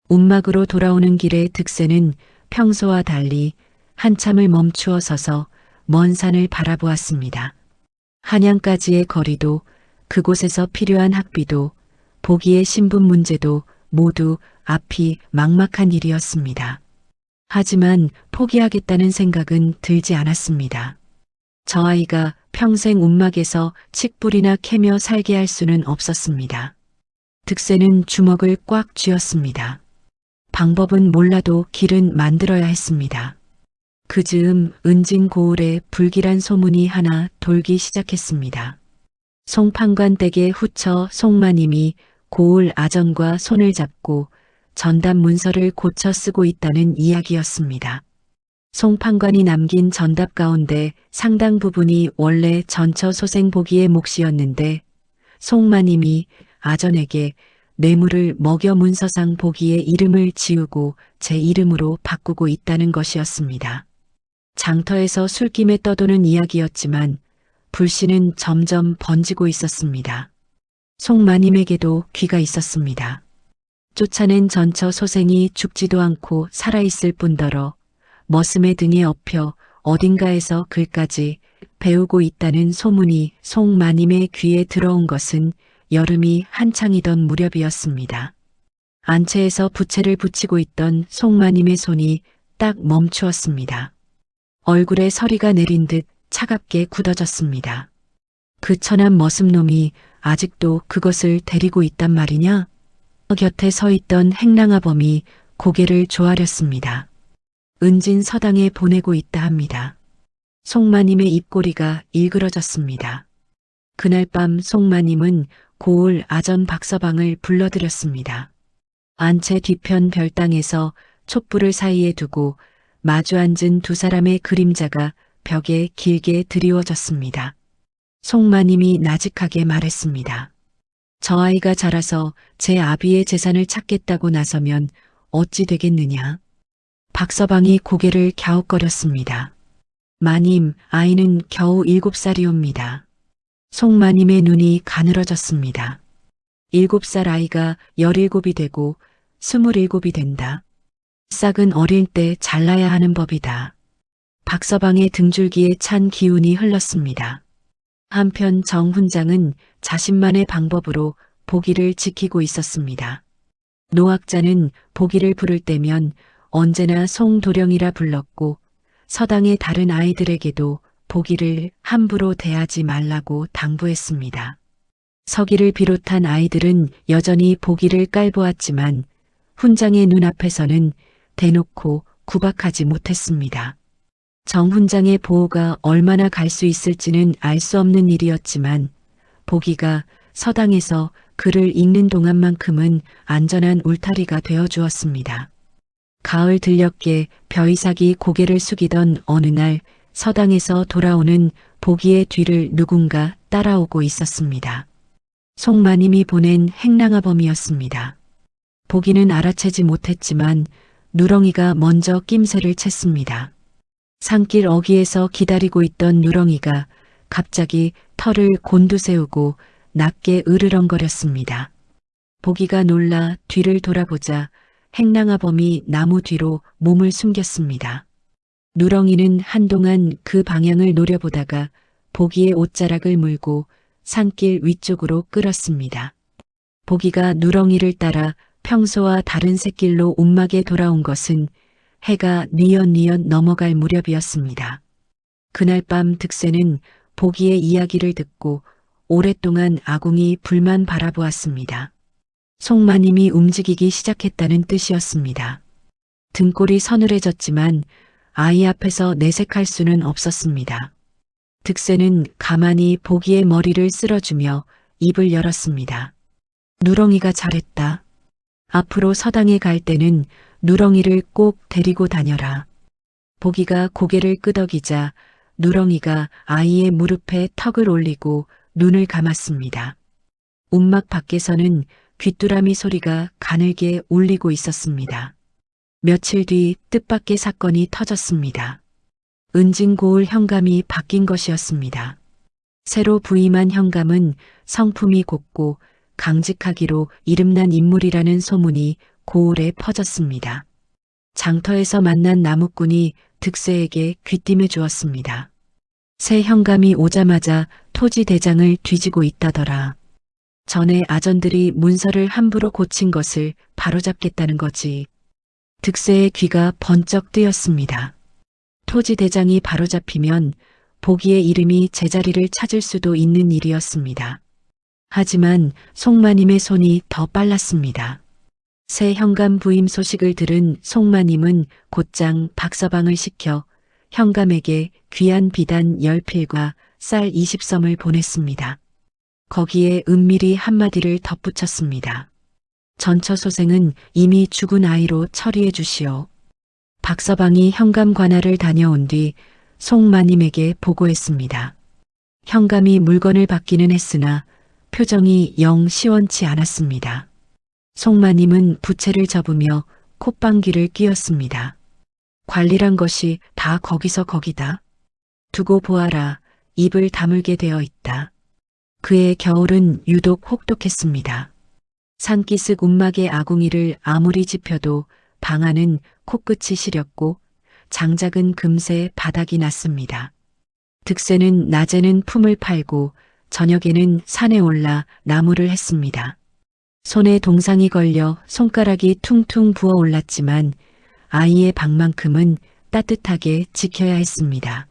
움막으로 돌아오는 길에 득세는 평소와 달리 한참을 멈추어 서서 먼 산을 바라보았습니다. 한양까지의 거리도 그곳에서 필요한 학비도 보기의 신분 문제도 모두 앞이 막막한 일이었습니다. 하지만 포기하겠다는 생각은 들지 않았습니다. 저 아이가 평생 움막에서 칡뿌리나 캐며 살게 할 수는 없었습니다. 득세는 주먹을 꽉 쥐었습니다. 방법은 몰라도 길은 만들어야 했습니다. 그 즈음 은진 고을에 불길한 소문이 하나 돌기 시작했습니다. 송판관 댁에 후처 송마님이 고을 아전과 손을 잡고 전담 문서를 고쳐 쓰고 있다는 이야기였습니다. 송판관이 남긴 전답 가운데 상당 부분이 원래 전처 소생 보기의 몫이었는데 송마님이 아전에게 뇌물을 먹여 문서상 보기의 이름을 지우고 제 이름으로 바꾸고 있다는 것이었습니다. 장터에서 술김에 떠도는 이야기였지만 불씨는 점점 번지고 있었습니다. 송마님에게도 귀가 있었습니다. 쫓아낸 전처 소생이 죽지도 않고 살아있을 뿐더러 머슴의 등에 업혀 어딘가에서 글까지 배우고 있다는 소문이 송마님의 귀에 들어온 것은 여름이 한창이던 무렵이었습니다. 안채에서 부채를 붙이고 있던 송마님의 손이 딱 멈추었습니다. 얼굴에 서리가 내린 듯 차갑게 굳어졌습니다. 그 천한 머슴놈이 아직도 그것을 데리고 있단 말이냐? 곁에 서 있던 행랑아범이 고개를 조아렸습니다. 은진 서당에 보내고 있다 합니다. 송마님의 입꼬리가 일그러졌습니다. 그날 밤 송마님은 고을 아전 박서방을 불러들였습니다. 안채 뒤편 별당에서 촛불을 사이에 두고 마주 앉은 두 사람의 그림자가 벽에 길게 드리워졌습니다. 송마님이 나직하게 말했습니다. 저 아이가 자라서 제 아비의 재산을 찾겠다고 나서면 어찌 되겠느냐. 박서방이 고개를 갸웃거렸습니다. 마님, 아이는 겨우 7살이옵니다. 송마님의 눈이 가늘어졌습니다. 7살 아이가 17이 되고 27이 된다. 싹은 어릴 때 잘라야 하는 법이다. 박서방의 등줄기에 찬 기운이 흘렀습니다. 한편 정 훈장은 자신만의 방법으로 보기를 지키고 있었습니다. 노학자는 보기를 부를 때면 언제나 송도령이라 불렀고 서당의 다른 아이들에게도 보기를 함부로 대하지 말라고 당부했습니다. 서기를 비롯한 아이들은 여전히 보기를 깔보았지만 훈장의 눈앞에서는 대놓고 구박하지 못했습니다. 정 훈장의 보호가 얼마나 갈 수 있을지는 알 수 없는 일이었지만 보기가 서당에서 글을 읽는 동안만큼은 안전한 울타리가 되어 주었습니다. 가을 들녘에 벼이삭이 고개를 숙이던 어느 날 서당에서 돌아오는 보기의 뒤를 누군가 따라오고 있었습니다. 송마님이 보낸 행랑아범이었습니다. 보기는 알아채지 못했지만 누렁이가 먼저 낌새를 챘습니다. 산길 어귀에서 기다리고 있던 누렁이가 갑자기 털을 곤두세우고 낮게 으르렁거렸습니다. 보기가 놀라 뒤를 돌아보자 행랑아범이 나무 뒤로 몸을 숨겼습니다. 누렁이는 한동안 그 방향을 노려보다가 보기의 옷자락을 물고 산길 위쪽으로 끌었습니다. 보기가 누렁이를 따라 평소와 다른 샛길로 움막에 돌아온 것은 해가 뉘엿뉘엿 넘어갈 무렵이었습니다. 그날 밤 득세는 보기의 이야기를 듣고 오랫동안 아궁이 불만 바라보았습니다. 송마님이 움직이기 시작했다는 뜻이었습니다. 등골이 서늘해졌지만 아이 앞에서 내색할 수는 없었습니다. 득세는 가만히 보기의 머리를 쓸어주며 입을 열었습니다. 누렁이가 잘했다. 앞으로 서당에 갈 때는 누렁이를 꼭 데리고 다녀라. 보기가 고개를 끄덕이자 누렁이가 아이의 무릎에 턱을 올리고 눈을 감았습니다. 움막 밖에서는 귀뚜라미 소리가 가늘게 울리고 있었습니다. 며칠 뒤 뜻밖의 사건이 터졌습니다. 은진고을 현감이 바뀐 것이었습니다. 새로 부임한 현감은 성품이 곱고 강직하기로 이름난 인물이라는 소문이 고을에 퍼졌습니다. 장터에서 만난 나무꾼이 득세에게 귀띔해 주었습니다. 새 현감이 오자마자 토지 대장을 뒤지고 있다더라. 전에 아전들이 문서를 함부로 고친 것을 바로잡겠다는 거지. 득세의 귀가 번쩍 뜨였습니다. 토지 대장이 바로잡히면 보기의 이름이 제자리를 찾을 수도 있는 일이었습니다. 하지만 송마님의 손이 더 빨랐습니다. 새 현감 부임 소식을 들은 송마님은 곧장 박서방을 시켜 현감에게 귀한 비단 10필과 쌀 20섬을 보냈습니다. 거기에 은밀히 한마디를 덧붙였습니다. 전처 소생은 이미 죽은 아이로 처리해 주시오. 박서방이 현감 관할을 다녀온 뒤 송마님에게 보고했습니다. 현감이 물건을 받기는 했으나 표정이 영 시원치 않았습니다. 송마님은 부채를 접으며 콧방귀를 뀌었습니다. 관리란 것이 다 거기서 거기다. 두고 보아라. 입을 다물게 되어 있다. 그의 겨울은 유독 혹독했습니다. 산기슭 움막의 아궁이를 아무리 짚혀도 방 안은 코끝이 시렸고 장작은 금세 바닥이 났습니다. 득세는 낮에는 품을 팔고 저녁에는 산에 올라 나무를 했습니다. 손에 동상이 걸려 손가락이 퉁퉁 부어 올랐지만 아이의 방만큼은 따뜻하게 지켜야 했습니다.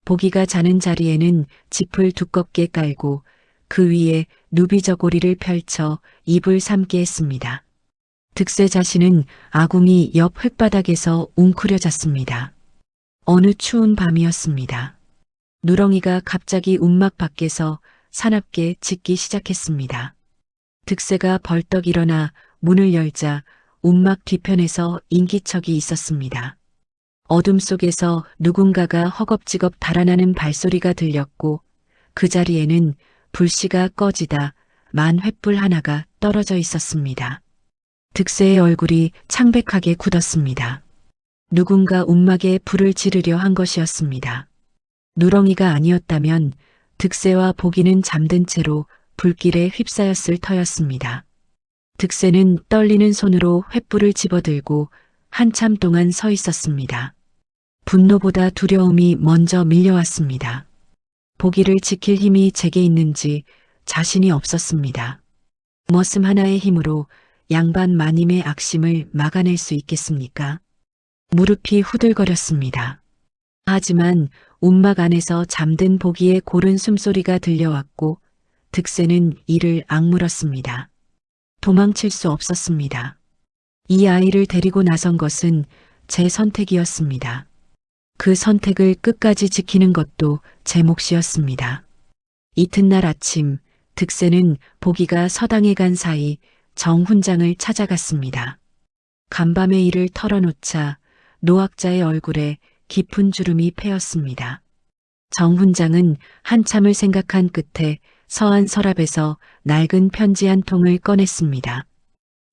보기가 자는 자리에는 짚을 두껍게 깔고 그 위에 누비저고리를 펼쳐 이불 삼게 했습니다. 득세 자신은 아궁이 옆 흙바닥에서 웅크려 잤습니다. 어느 추운 밤이었습니다. 누렁이가 갑자기 움막 밖에서 사납게 짖기 시작했습니다. 득세가 벌떡 일어나 문을 열자 움막 뒤편에서 인기척이 있었습니다. 어둠 속에서 누군가가 허겁지겁 달아나는 발소리가 들렸고 그 자리에는 불씨가 꺼지다 만 횃불 하나가 떨어져 있었습니다. 득세의 얼굴이 창백하게 굳었습니다. 누군가 움막에 불을 지르려 한 것이었습니다. 누렁이가 아니었다면 득세와 보기는 잠든 채로 불길에 휩싸였을 터였습니다. 득세는 떨리는 손으로 횃불을 집어들고 한참 동안 서 있었습니다. 분노보다 두려움이 먼저 밀려왔습니다. 보기를 지킬 힘이 제게 있는지 자신이 없었습니다. 머슴 하나의 힘으로 양반 마님의 악심을 막아낼 수 있겠습니까? 무릎이 후들거렸습니다. 하지만 움막 안에서 잠든 보기의 고른 숨소리가 들려왔고 득세는 이를 악물었습니다. 도망칠 수 없었습니다. 이 아이를 데리고 나선 것은 제 선택이었습니다. 그 선택을 끝까지 지키는 것도 제 몫이었습니다. 이튿날 아침 득세는 보기가 서당에 간 사이 정 훈장을 찾아갔습니다. 간밤에 이를 털어놓자 노학자의 얼굴에 깊은 주름이 패였습니다. 정 훈장은 한참을 생각한 끝에 서한 서랍에서 낡은 편지 한 통을 꺼냈습니다.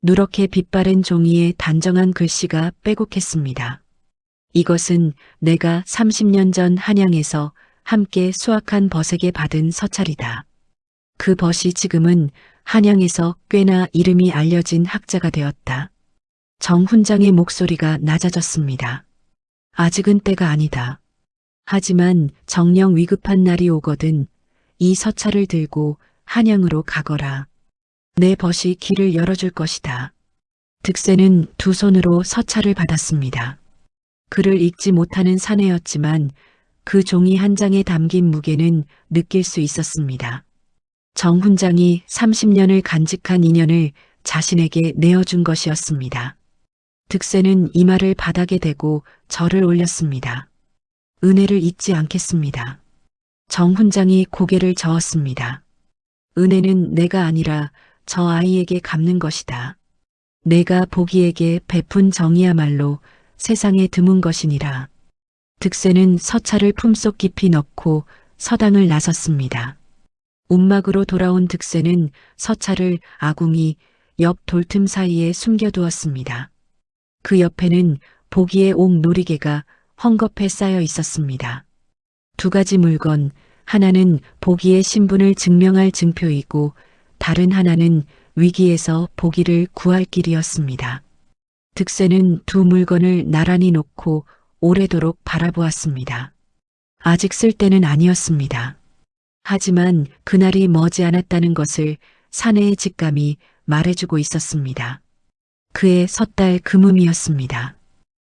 누렇게 빛바랜 종이에 단정한 글씨가 빼곡했습니다. 이것은 내가 30년 전 한양에서 함께 수확한 벗에게 받은 서찰이다. 그 벗이 지금은 한양에서 꽤나 이름이 알려진 학자가 되었다. 정 훈장의 목소리가 낮아졌습니다. 아직은 때가 아니다. 하지만 정녕 위급한 날이 오거든 이 서찰을 들고 한양으로 가거라. 내 벗이 길을 열어줄 것이다. 득세는 두 손으로 서찰을 받았습니다. 글을 읽지 못하는 사내였지만 그 종이 한 장에 담긴 무게는 느낄 수 있었습니다. 정 훈장이 30년을 간직한 인연을 자신에게 내어준 것이었습니다. 득세는 이마를 바닥에 대고 절을 올렸습니다. 은혜를 잊지 않겠습니다. 정 훈장이 고개를 저었습니다. 은혜는 내가 아니라 저 아이에게 갚는 것이다. 내가 보기에게 베푼 정이야말로 세상에 드문 것이니라. 득세는 서찰을 품속 깊이 넣고 서당을 나섰습니다. 움막으로 돌아온 득세는 서찰을 아궁이 옆 돌틈 사이에 숨겨두었습니다. 그 옆에는 보기의 옥 놀이개가 헝겊에 쌓여 있었습니다. 두 가지 물건, 하나는 보기의 신분을 증명할 증표이고 다른 하나는 위기에서 보기를 구할 길이었습니다. 득세는 두 물건을 나란히 놓고 오래도록 바라보았습니다. 아직 쓸 때는 아니었습니다. 하지만 그날이 머지않았다는 것을 사내의 직감이 말해주고 있었습니다. 그의 섣달 금음이었습니다.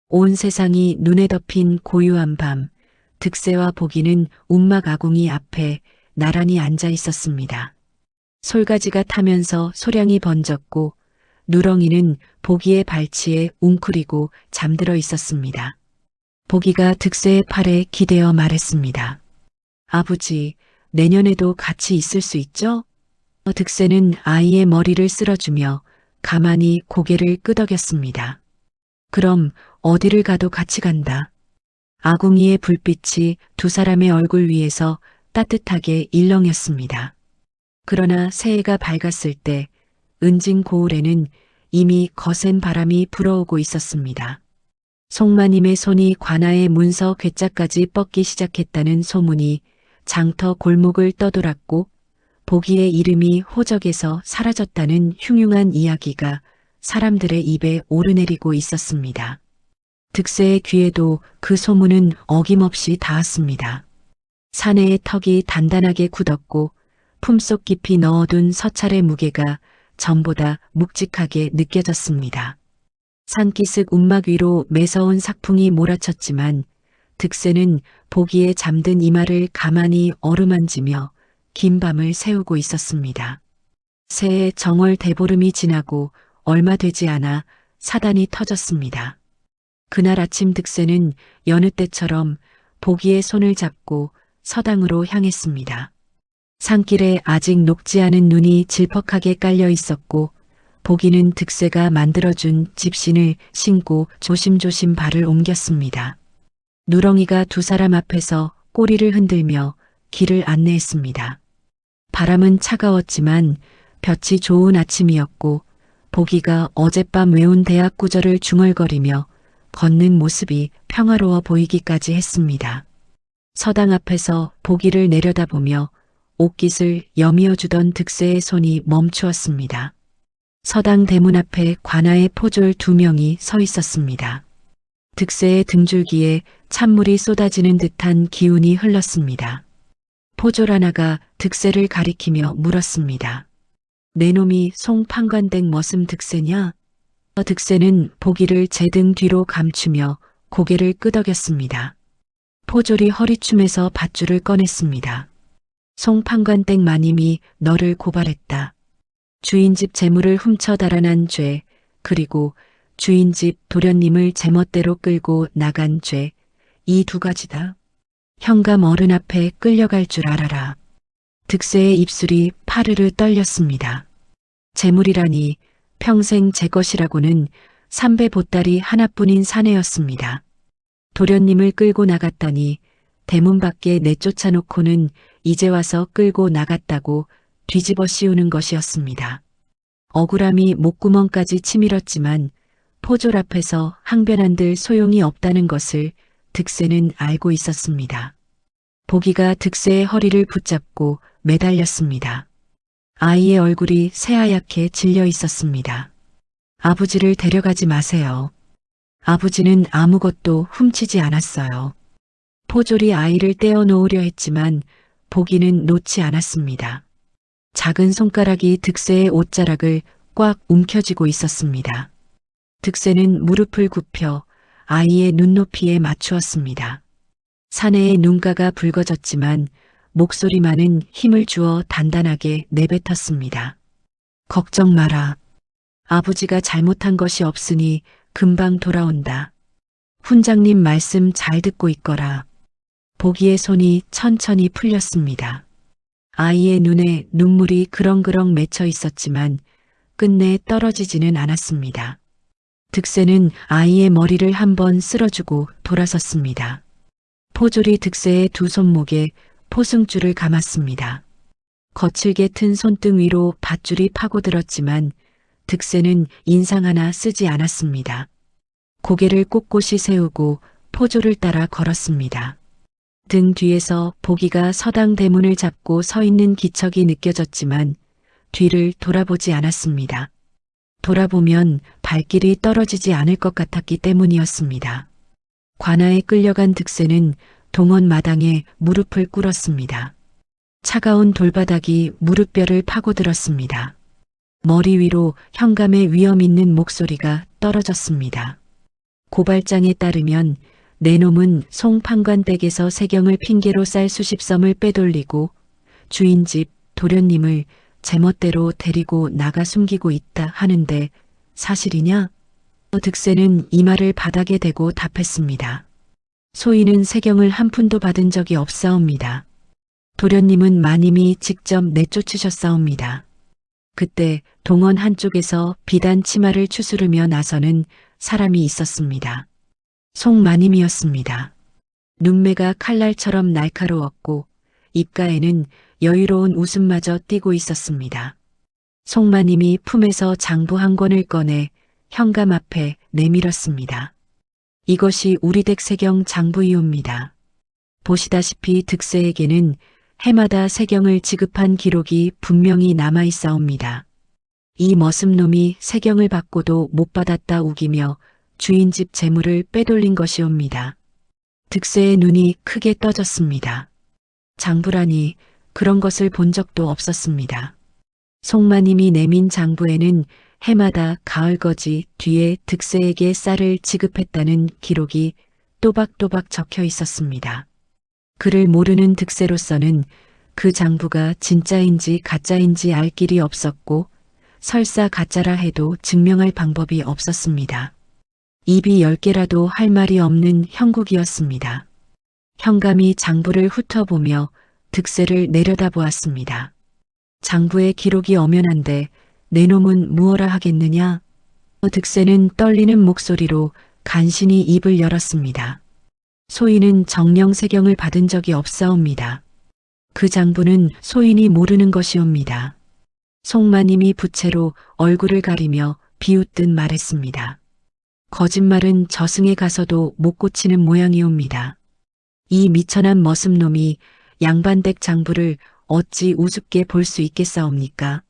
온 세상이 눈에 덮인 고요한 밤, 득세와 보기는 움막 아궁이 앞에 나란히 앉아 있었습니다. 솔가지가 타면서 소량이 번졌고 누렁이는 보기의 발치에 웅크리고 잠들어 있었습니다. 보기가 득세의 팔에 기대어 말했습니다. 아버지, 내년에도 같이 있을 수 있죠? 득세는 아이의 머리를 쓸어주며 가만히 고개를 끄덕였습니다. 그럼 어디를 가도 같이 간다. 아궁이의 불빛이 두 사람의 얼굴 위에서 따뜻하게 일렁였습니다. 그러나 새해가 밝았을 때 은진 고을에는 이미 거센 바람이 불어오고 있었습니다. 송마님의 손이 관아의 문서 괴짜까지 뻗기 시작했다는 소문이 장터 골목을 떠돌았고 보기의 이름이 호적에서 사라졌다는 흉흉한 이야기가 사람들의 입에 오르내리고 있었습니다. 득세의 귀에도 그 소문은 어김없이 닿았습니다. 사내의 턱이 단단하게 굳었고 품속 깊이 넣어둔 서찰의 무게가 전보다 묵직하게 느껴졌습니다. 산기슭 움막 위로 매서운 삭풍이 몰아쳤지만 득세는 보기에 잠든 이마를 가만히 어루만지며 긴 밤을 새우고 있었습니다. 새해 정월 대보름이 지나고 얼마 되지 않아 사단이 터졌습니다. 그날 아침 득세는 여느 때처럼 보기의 손을 잡고 서당으로 향했습니다. 산길에 아직 녹지 않은 눈이 질퍽하게 깔려 있었고 보기는 득세가 만들어준 집신을 신고 조심조심 발을 옮겼습니다. 누렁이가 두 사람 앞에서 꼬리를 흔들며 길을 안내했습니다. 바람은 차가웠지만 볕이 좋은 아침이었고 보기가 어젯밤 외운 대학 구절을 중얼거리며 걷는 모습이 평화로워 보이기까지 했습니다. 서당 앞에서 보기를 내려다보며 옷깃을 여미어주던 득세의 손이 멈추었습니다. 서당 대문 앞에 관아의 포졸 2명이 서 있었습니다. 득세의 등줄기에 찬물이 쏟아지는 듯한 기운이 흘렀습니다. 포졸 하나가 득세를 가리키며 물었습니다. 내 놈이 송판관댁 머슴 득세냐? 득세는 보기를 제 등 뒤로 감추며 고개를 끄덕였습니다. 포졸이 허리춤에서 밧줄을 꺼냈습니다. 송판관댁 마님이 너를 고발했다. 주인집 재물을 훔쳐 달아난 죄, 그리고 주인집 도련님을 제멋대로 끌고 나간 죄, 이 두 가지다. 현감 어른 앞에 끌려갈 줄 알아라. 득세의 입술이 파르르 떨렸습니다. 재물이라니 평생 제 것이라고는 삼배 보따리 하나뿐인 사내였습니다. 도련님을 끌고 나갔다니 대문 밖에 내쫓아 놓고는 이제 와서 끌고 나갔다고 뒤집어 씌우는 것이었습니다. 억울함이 목구멍까지 치밀었지만 포졸 앞에서 항변한들 소용이 없다는 것을 득세는 알고 있었습니다. 보기가 득세의 허리를 붙잡고 매달렸습니다. 아이의 얼굴이 새하얗게 질려 있었습니다. 아버지를 데려가지 마세요. 아버지는 아무것도 훔치지 않았어요. 포졸이 아이를 떼어놓으려 했지만 보기는 놓지 않았습니다. 작은 손가락이 득세의 옷자락을 꽉 움켜쥐고 있었습니다. 득세는 무릎을 굽혀 아이의 눈높이에 맞추었습니다. 사내의 눈가가 붉어졌지만 목소리만은 힘을 주어 단단하게 내뱉었습니다. 걱정 마라. 아버지가 잘못한 것이 없으니 금방 돌아온다. 훈장님 말씀 잘 듣고 있거라. 보기의 손이 천천히 풀렸습니다. 아이의 눈에 눈물이 그렁그렁 맺혀 있었지만 끝내 떨어지지는 않았습니다. 득세는 아이의 머리를 한번 쓸어주고 돌아섰습니다. 포졸이 득세의 두 손목에 포승줄을 감았습니다. 거칠게 튼 손등 위로 밧줄이 파고들었지만 득세는 인상 하나 쓰지 않았습니다. 고개를 꼿꼿이 세우고 포졸을 따라 걸었습니다. 등 뒤에서 보기가 서당 대문을 잡고 서 있는 기척이 느껴졌지만 뒤를 돌아보지 않았습니다. 돌아보면 발길이 떨어지지 않을 것 같았기 때문이었습니다. 관아에 끌려간 득세는 동원 마당에 무릎을 꿇었습니다. 차가운 돌바닥이 무릎뼈를 파고들었습니다. 머리 위로 현감의 위험 있는 목소리가 떨어졌습니다. 고발장에 따르면 내 놈은 송판관댁에서 세경을 핑계로 쌀 수십 섬을 빼돌리고 주인집 도련님을 제멋대로 데리고 나가 숨기고 있다 하는데 사실이냐? 득세는 이마를 바닥에 대고 답했습니다. 소인은 세경을 한 푼도 받은 적이 없사옵니다. 도련님은 마님이 직접 내쫓으셨사옵니다. 그때 동원 한쪽에서 비단 치마를 추스르며 나서는 사람이 있었습니다. 송마님이었습니다. 눈매가 칼날처럼 날카로웠고 입가에는 여유로운 웃음마저 띄고 있었습니다. 송마님이 품에서 장부 한 권을 꺼내 현감 앞에 내밀었습니다. 이것이 우리 댁 세경 장부이옵니다. 보시다시피 득세에게는 해마다 세경을 지급한 기록이 분명히 남아 있사옵니다. 이 머슴놈이 세경을 받고도 못 받았다 우기며 주인집 재물을 빼돌린 것이옵니다. 득세의 눈이 크게 떠졌습니다. 장부라니 그런 것을 본 적도 없었습니다. 송마님이 내민 장부에는 해마다 가을거지 뒤에 득세에게 쌀을 지급했다는 기록이 또박또박 적혀 있었습니다. 그를 모르는 득세로서는 그 장부가 진짜인지 가짜인지 알 길이 없었고 설사 가짜라 해도 증명할 방법이 없었습니다. 입이 10개라도 할 말이 없는 형국이었습니다. 현감이 장부를 훑어보며 득세를 내려다보았습니다. 장부의 기록이 엄연한데 내 놈은 무엇라 하겠느냐? 득세는 떨리는 목소리로 간신히 입을 열었습니다. 소인은 정령 세경을 받은 적이 없사옵니다. 그 장부는 소인이 모르는 것이옵니다. 송마님이 부채로 얼굴을 가리며 비웃듯 말했습니다. 거짓말은 저승에 가서도 못 고치는 모양이옵니다. 이 미천한 머슴놈이 양반댁 장부를 어찌 우습게 볼 수 있겠사옵니까?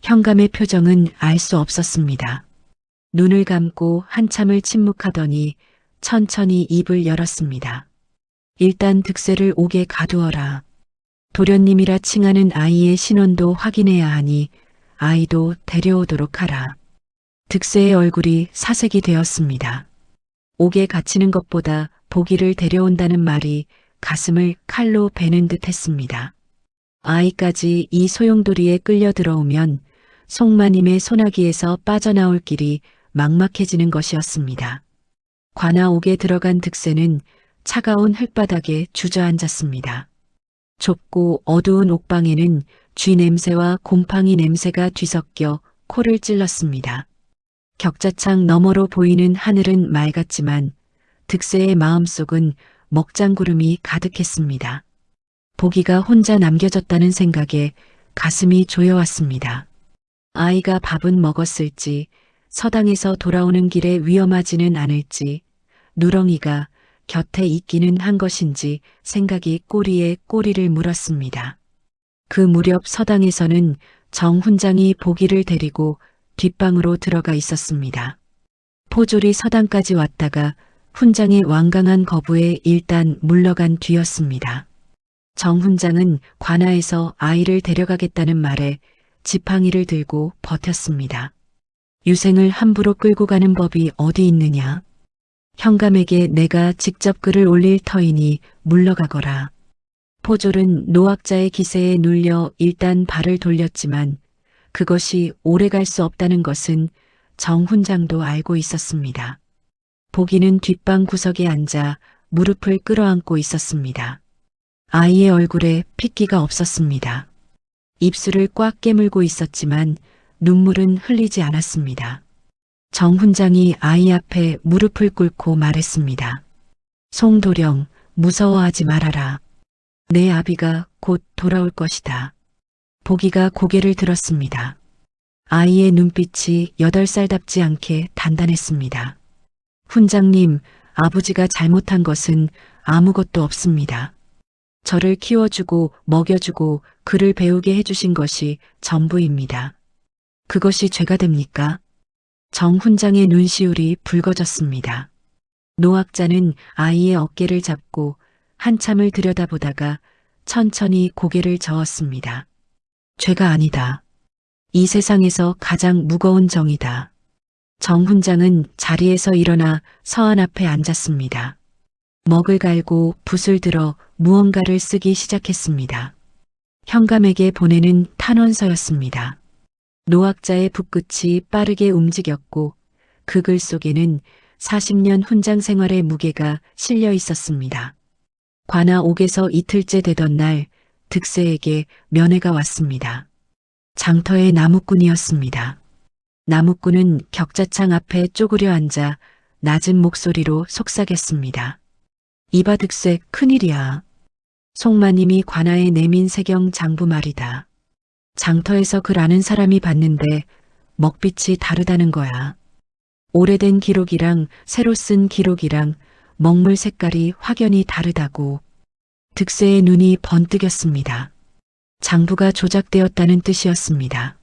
현감의 표정은 알 수 없었습니다. 눈을 감고 한참을 침묵하더니 천천히 입을 열었습니다. 일단 득세를 옥에 가두어라. 도련님이라 칭하는 아이의 신원도 확인해야 하니 아이도 데려오도록 하라. 득세의 얼굴이 사색이 되었습니다. 옥에 갇히는 것보다 보기를 데려온다는 말이 가슴을 칼로 베는 듯 했습니다. 아이까지 이 소용돌이에 끌려 들어오면 송마님의 소나기에서 빠져나올 길이 막막해지는 것이었습니다. 관아옥에 들어간 득세는 차가운 흙바닥에 주저앉았습니다. 좁고 어두운 옥방에는 쥐 냄새와 곰팡이 냄새가 뒤섞여 코를 찔렀습니다. 격자창 너머로 보이는 하늘은 맑았지만 득세의 마음속은 먹장구름이 가득했습니다. 보기가 혼자 남겨졌다는 생각에 가슴이 조여왔습니다. 아이가 밥은 먹었을지, 서당에서 돌아오는 길에 위험하지는 않을지, 누렁이가 곁에 있기는 한 것인지 생각이 꼬리에 꼬리를 물었습니다. 그 무렵 서당에서는 정 훈장이 보기를 데리고 뒷방으로 들어가 있었습니다. 포졸이 서당까지 왔다가 훈장의 완강한 거부에 일단 물러간 뒤였습니다. 정 훈장은 관아에서 아이를 데려가겠다는 말에 지팡이를 들고 버텼습니다. 유생을 함부로 끌고 가는 법이 어디 있느냐? 현감에게 내가 직접 글을 올릴 터이니 물러가거라. 포졸은 노학자의 기세에 눌려 일단 발을 돌렸지만 그것이 오래 갈 수 없다는 것은 정 훈장도 알고 있었습니다. 보기는 뒷방 구석에 앉아 무릎을 끌어안고 있었습니다. 아이의 얼굴에 핏기가 없었습니다. 입술을 꽉 깨물고 있었지만 눈물은 흘리지 않았습니다. 정 훈장이 아이 앞에 무릎을 꿇고 말했습니다. 송도령, 무서워하지 말아라. 내 아비가 곧 돌아올 것이다. 보기가 고개를 들었습니다. 아이의 눈빛이 8살답지 않게 단단했습니다. 훈장님, 아버지가 잘못한 것은 아무것도 없습니다. 저를 키워주고 먹여주고 글을 배우게 해주신 것이 전부입니다. 그것이 죄가 됩니까? 정 훈장의 눈시울이 붉어졌습니다. 노학자는 아이의 어깨를 잡고 한참을 들여다보다가 천천히 고개를 저었습니다. 죄가 아니다. 이 세상에서 가장 무거운 정이다. 정 훈장은 자리에서 일어나 서한 앞에 앉았습니다. 먹을 갈고 붓을 들어 무언가를 쓰기 시작했습니다. 현감에게 보내는 탄원서였습니다. 노학자의 붓끝이 빠르게 움직였고 그 글 속에는 40년 훈장 생활의 무게가 실려 있었습니다. 관아 옥에서 이틀째 되던 날 득세에게 면회가 왔습니다. 장터의 나무꾼이었습니다. 나무꾼은 격자창 앞에 쪼그려 앉아 낮은 목소리로 속삭였습니다. 이봐 득세, 큰일이야. 송마님이 관아에 내민 세경 장부 말이다. 장터에서 글 아는 사람이 봤는데 먹빛이 다르다는 거야. 오래된 기록이랑 새로 쓴 기록이랑 먹물 색깔이 확연히 다르다고. 득세의 눈이 번뜩였습니다. 장부가 조작되었다는 뜻이었습니다.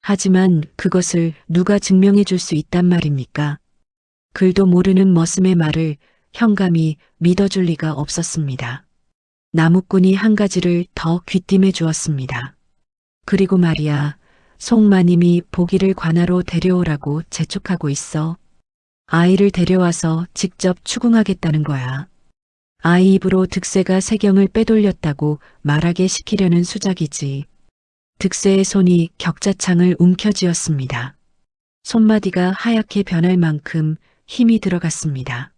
하지만 그것을 누가 증명해 줄 수 있단 말입니까? 글도 모르는 머슴의 말을 현감이 믿어줄 리가 없었습니다. 나무꾼이 한 가지를 더 귀띔해 주었습니다. 그리고 말이야, 송마님이 보기를 관하로 데려오라고 재촉하고 있어. 아이를 데려와서 직접 추궁하겠다는 거야. 아이 입으로 득세가 세경을 빼돌렸다고 말하게 시키려는 수작이지. 득세의 손이 격자창을 움켜쥐었습니다. 손마디가 하얗게 변할 만큼 힘이 들어갔습니다.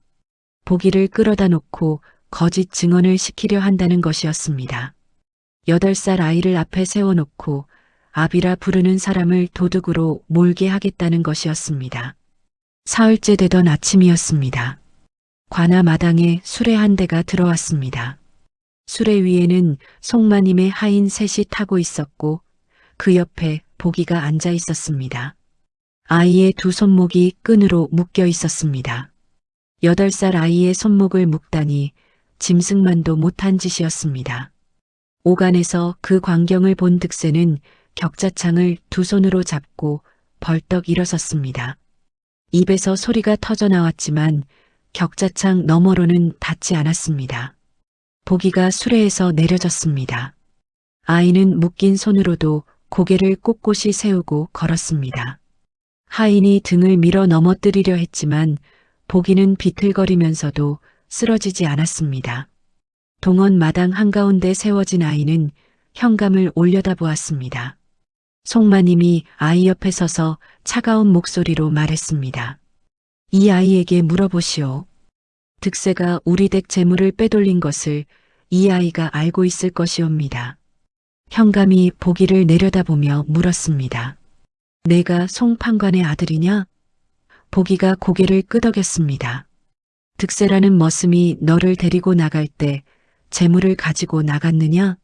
보기를 끌어다 놓고 거짓 증언을 시키려 한다는 것이었습니다. 8살 아이를 앞에 세워놓고 아비라 부르는 사람을 도둑으로 몰게 하겠다는 것이었습니다. 사흘째 되던 아침이었습니다. 관아 마당에 수레 한 대가 들어왔습니다. 수레 위에는 송마님의 하인 셋이 타고 있었고 그 옆에 보기가 앉아 있었습니다. 아이의 두 손목이 끈으로 묶여 있었습니다. 8살 아이의 손목을 묶다니 짐승만도 못한 짓이었습니다. 오간에서 그 광경을 본 득세는 격자창을 두 손으로 잡고 벌떡 일어섰습니다. 입에서 소리가 터져 나왔지만 격자창 너머로는 닿지 않았습니다. 보기가 수레에서 내려졌습니다. 아이는 묶인 손으로도 고개를 꼿꼿이 세우고 걸었습니다. 하인이 등을 밀어 넘어뜨리려 했지만 보기는 비틀거리면서도 쓰러지지 않았습니다. 동원 마당 한가운데 세워진 아이는 현감을 올려다보았습니다. 송마님이 아이 옆에 서서 차가운 목소리로 말했습니다. 이 아이에게 물어보시오. 득세가 우리 댁 재물을 빼돌린 것을 이 아이가 알고 있을 것이옵니다. 현감이 보기를 내려다보며 물었습니다. 내가 송판관의 아들이냐? 보기가 고개를 끄덕였습니다. 득세라는 머슴이 너를 데리고 나갈 때 재물을 가지고 나갔느냐?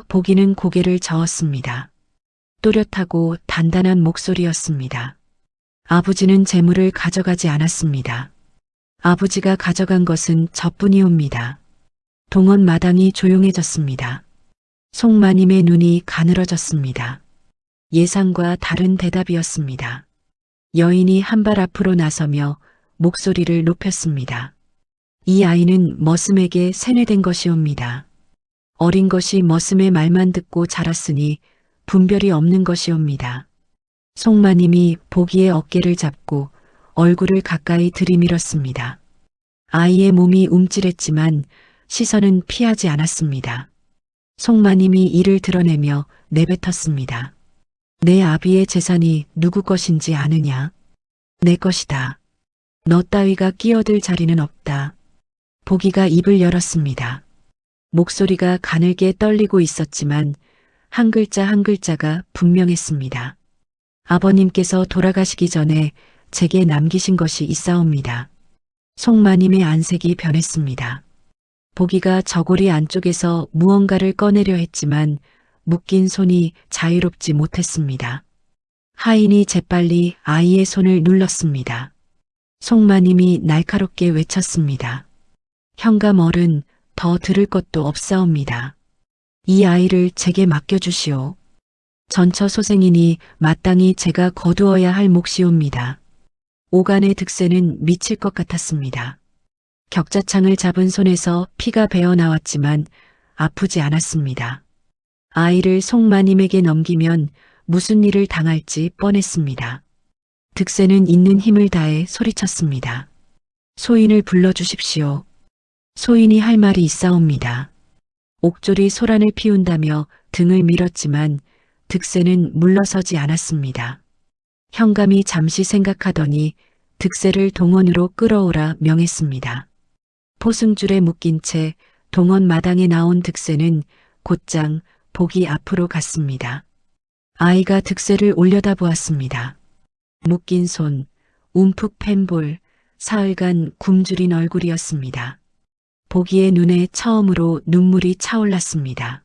보기는 고개를 저었습니다. 또렷하고 단단한 목소리였습니다. 아버지는 재물을 가져가지 않았습니다. 아버지가 가져간 것은 저뿐이옵니다. 동원 마당이 조용해졌습니다. 송마님의 눈이 가늘어졌습니다. 예상과 다른 대답이었습니다. 여인이 한 발 앞으로 나서며 목소리를 높였습니다. 이 아이는 머슴에게 세뇌된 것이옵니다. 어린 것이 머슴의 말만 듣고 자랐으니 분별이 없는 것이옵니다. 송마님이 보기의 어깨를 잡고 얼굴을 가까이 들이밀었습니다. 아이의 몸이 움찔했지만 시선은 피하지 않았습니다. 송마님이 이를 드러내며 내뱉었습니다. 내 아비의 재산이 누구 것인지 아느냐? 내 것이다. 너 따위가 끼어들 자리는 없다. 보기가 입을 열었습니다. 목소리가 가늘게 떨리고 있었지만 한 글자 한 글자가 분명했습니다. 아버님께서 돌아가시기 전에 제게 남기신 것이 있사옵니다. 송마님의 안색이 변했습니다. 보기가 저고리 안쪽에서 무언가를 꺼내려 했지만 묶인 손이 자유롭지 못했습니다. 하인이 재빨리 아이의 손을 눌렀습니다. 송마님이 날카롭게 외쳤습니다. 현감 어른, 더 들을 것도 없사옵니다. 이 아이를 제게 맡겨주시오. 전처 소생이니 마땅히 제가 거두어야 할 몫이옵니다. 오간의 득세는 미칠 것 같았습니다. 격자창을 잡은 손에서 피가 배어 나왔지만 아프지 않았습니다. 아이를 송마님에게 넘기면 무슨 일을 당할지 뻔했습니다. 득세는 있는 힘을 다해 소리쳤습니다. 소인을 불러주십시오. 소인이 할 말이 있사옵니다. 옥졸이 소란을 피운다며 등을 밀었지만 득세는 물러서지 않았습니다. 현감이 잠시 생각하더니 득세를 동원으로 끌어오라 명했습니다. 포승줄에 묶인 채 동원 마당에 나온 득세는 곧장 보기 앞으로 갔습니다. 아이가 득세를 올려다보았습니다. 묶인 손, 움푹 팬 볼, 사흘간 굶주린 얼굴이었습니다. 보기의 눈에 처음으로 눈물이 차올랐습니다.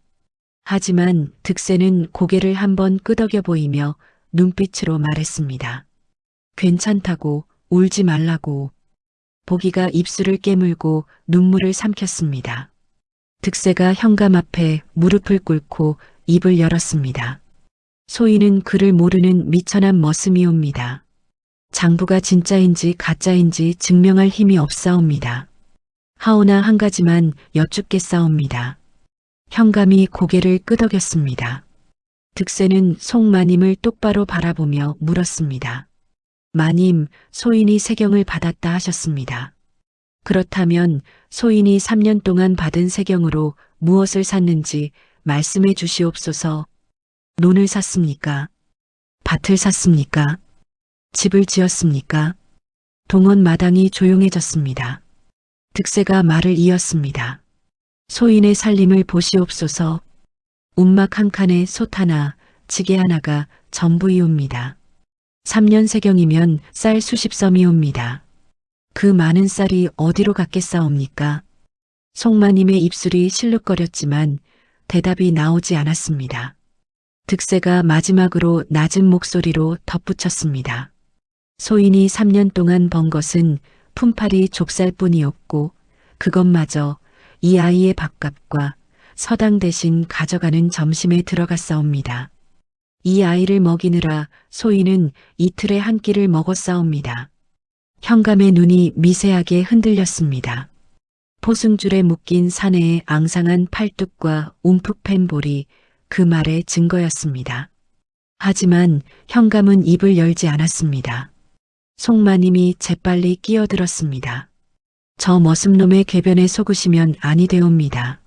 하지만 득세는 고개를 한번 끄덕여 보이며 눈빛으로 말했습니다. 괜찮다고 울지 말라고. 보기가 입술을 깨물고 눈물을 삼켰습니다. 득세가 현감 앞에 무릎을 꿇고 입을 열었습니다. 소희는 그를 모르는 미천한 머슴이옵니다. 장부가 진짜인지 가짜인지 증명할 힘이 없사옵니다. 하오나 한 가지만 여쭙겠사옵니다. 현감이 고개를 끄덕였습니다. 득세는 송마님을 똑바로 바라보며 물었습니다. 마님, 소인이 세경을 받았다 하셨습니다. 그렇다면 소인이 3년 동안 받은 세경으로 무엇을 샀는지 말씀해 주시옵소서. 논을 샀습니까? 밭을 샀습니까? 집을 지었습니까? 동원 마당이 조용해졌습니다. 득세가 말을 이었습니다. 소인의 살림을 보시옵소서. 움막 한 칸에 솥 하나, 지게 하나가 전부이옵니다. 3년 세경이면 쌀 수십 섬이옵니다. 그 많은 쌀이 어디로 갔겠사옵니까? 송마님의 입술이 실룩거렸지만 대답이 나오지 않았습니다. 득세가 마지막으로 낮은 목소리로 덧붙였습니다. 소인이 3년 동안 번 것은 품팔이 족살뿐이었고 그것마저 이 아이의 밥값과 서당 대신 가져가는 점심에 들어갔사옵니다. 이 아이를 먹이느라 소인은 이틀에 한 끼를 먹었사옵니다. 현감의 눈이 미세하게 흔들렸습니다. 포승줄에 묶인 사내의 앙상한 팔뚝과 움푹 팬 볼이 그 말의 증거였습니다. 하지만 현감은 입을 열지 않았습니다. 송마님이 재빨리 끼어들었습니다. 저 머슴놈의 궤변에 속으시면 아니 되옵니다.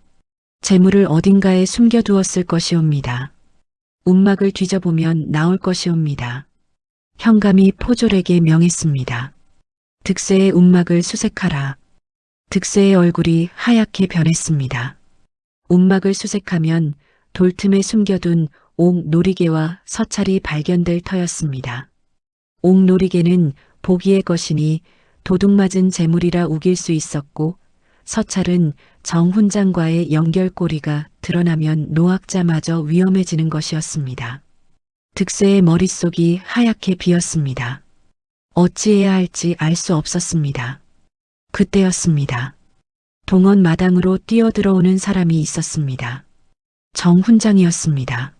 재물을 어딘가에 숨겨두었을 것이옵니다. 움막을 뒤져보면 나올 것이옵니다. 현감이 포졸에게 명했습니다. 득세의 움막을 수색하라. 득세의 얼굴이 하얗게 변했습니다. 움막을 수색하면 돌틈에 숨겨둔 옥 놀이개와 서찰이 발견될 터였습니다. 옥 놀이개는 보기의 것이니 도둑맞은 재물이라 우길 수 있었고 서찰은 정 훈장과의 연결고리가 드러나면 노학자마저 위험해지는 것이었습니다. 득세의 머릿속이 하얗게 비었습니다. 어찌해야 할지 알 수 없었습니다. 그때였습니다. 동원 마당으로 뛰어들어오는 사람이 있었습니다. 정 훈장이었습니다.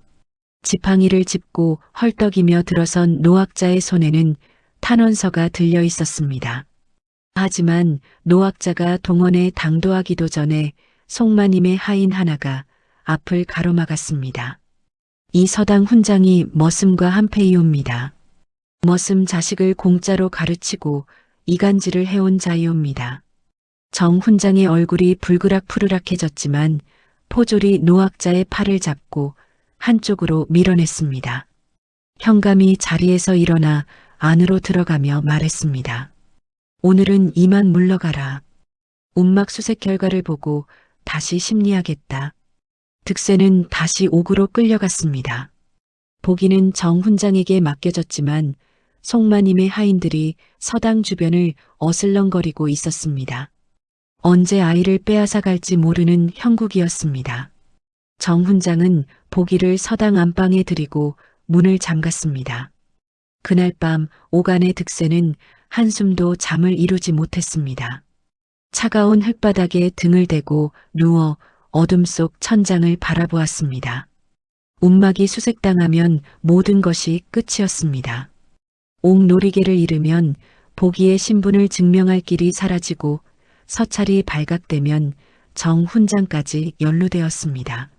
지팡이를 짚고 헐떡이며 들어선 노학자의 손에는 탄원서가 들려 있었습니다. 하지만 노학자가 동원에 당도하기도 전에 송마님의 하인 하나가 앞을 가로막았습니다. 이 서당 훈장이 머슴과 한패이옵니다. 머슴 자식을 공짜로 가르치고 이간질을 해온 자이옵니다. 정 훈장의 얼굴이 불그락푸르락해졌지만 포졸이 노학자의 팔을 잡고 한쪽으로 밀어냈습니다. 현감이 자리에서 일어나 안으로 들어가며 말했습니다. 오늘은 이만 물러가라. 움막 수색 결과를 보고 다시 심리하겠다. 득세는 다시 옥으로 끌려갔습니다. 보기는 정 훈장에게 맡겨졌지만 송마님의 하인들이 서당 주변을 어슬렁거리고 있었습니다. 언제 아이를 빼앗아 갈지 모르는 형국이었습니다. 정 훈장은 보기를 서당 안방에 들이고 문을 잠갔습니다. 그날 밤 오간의 득세는 한숨도 잠을 이루지 못했습니다. 차가운 흙바닥에 등을 대고 누워 어둠 속 천장을 바라보았습니다. 움막이 수색당하면 모든 것이 끝이었습니다. 옥 놀이개를 잃으면 보기의 신분을 증명할 길이 사라지고 서찰이 발각되면 정 훈장까지 연루되었습니다.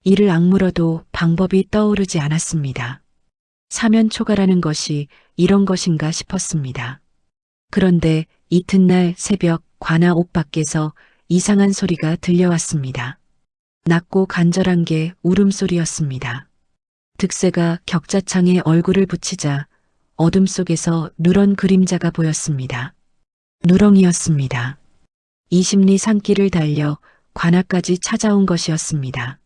이를 악물어도 방법이 떠오르지 않았습니다. 사면초가라는 것이 이런 것인가 싶었습니다. 그런데 이튿날 새벽 관아 옥 밖에서 이상한 소리가 들려왔습니다. 낮고 간절한 게 울음소리였습니다. 득세가 격자창에 얼굴을 붙이자 어둠 속에서 누런 그림자가 보였습니다. 누렁이었습니다. 20리 산길을 달려 관아까지 찾아온 것이었습니다.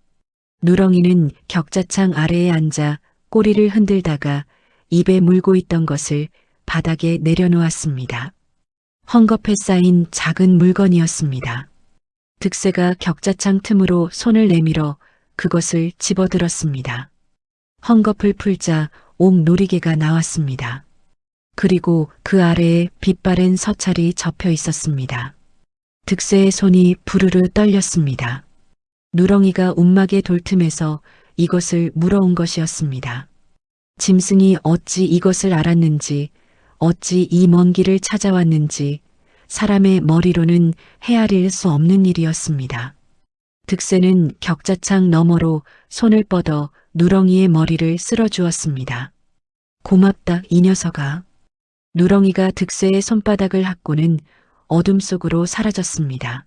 누렁이는 격자창 아래에 앉아 꼬리를 흔들다가 입에 물고 있던 것을 바닥에 내려놓았습니다. 헝겊에 쌓인 작은 물건이었습니다. 득세가 격자창 틈으로 손을 내밀어 그것을 집어들었습니다. 헝겊을 풀자 옥 놀이개가 나왔습니다. 그리고 그 아래에 빛바랜 서찰이 접혀 있었습니다. 득세의 손이 부르르 떨렸습니다. 누렁이가 움막의 돌틈에서 이것을 물어온 것이었습니다. 짐승이 어찌 이것을 알았는지, 어찌 이 먼 길을 찾아왔는지 사람의 머리로는 헤아릴 수 없는 일이었습니다. 득세는 격자창 너머로 손을 뻗어 누렁이의 머리를 쓸어주었습니다. 고맙다, 이 녀석아. 누렁이가 득세의 손바닥을 핥고는 어둠 속으로 사라졌습니다.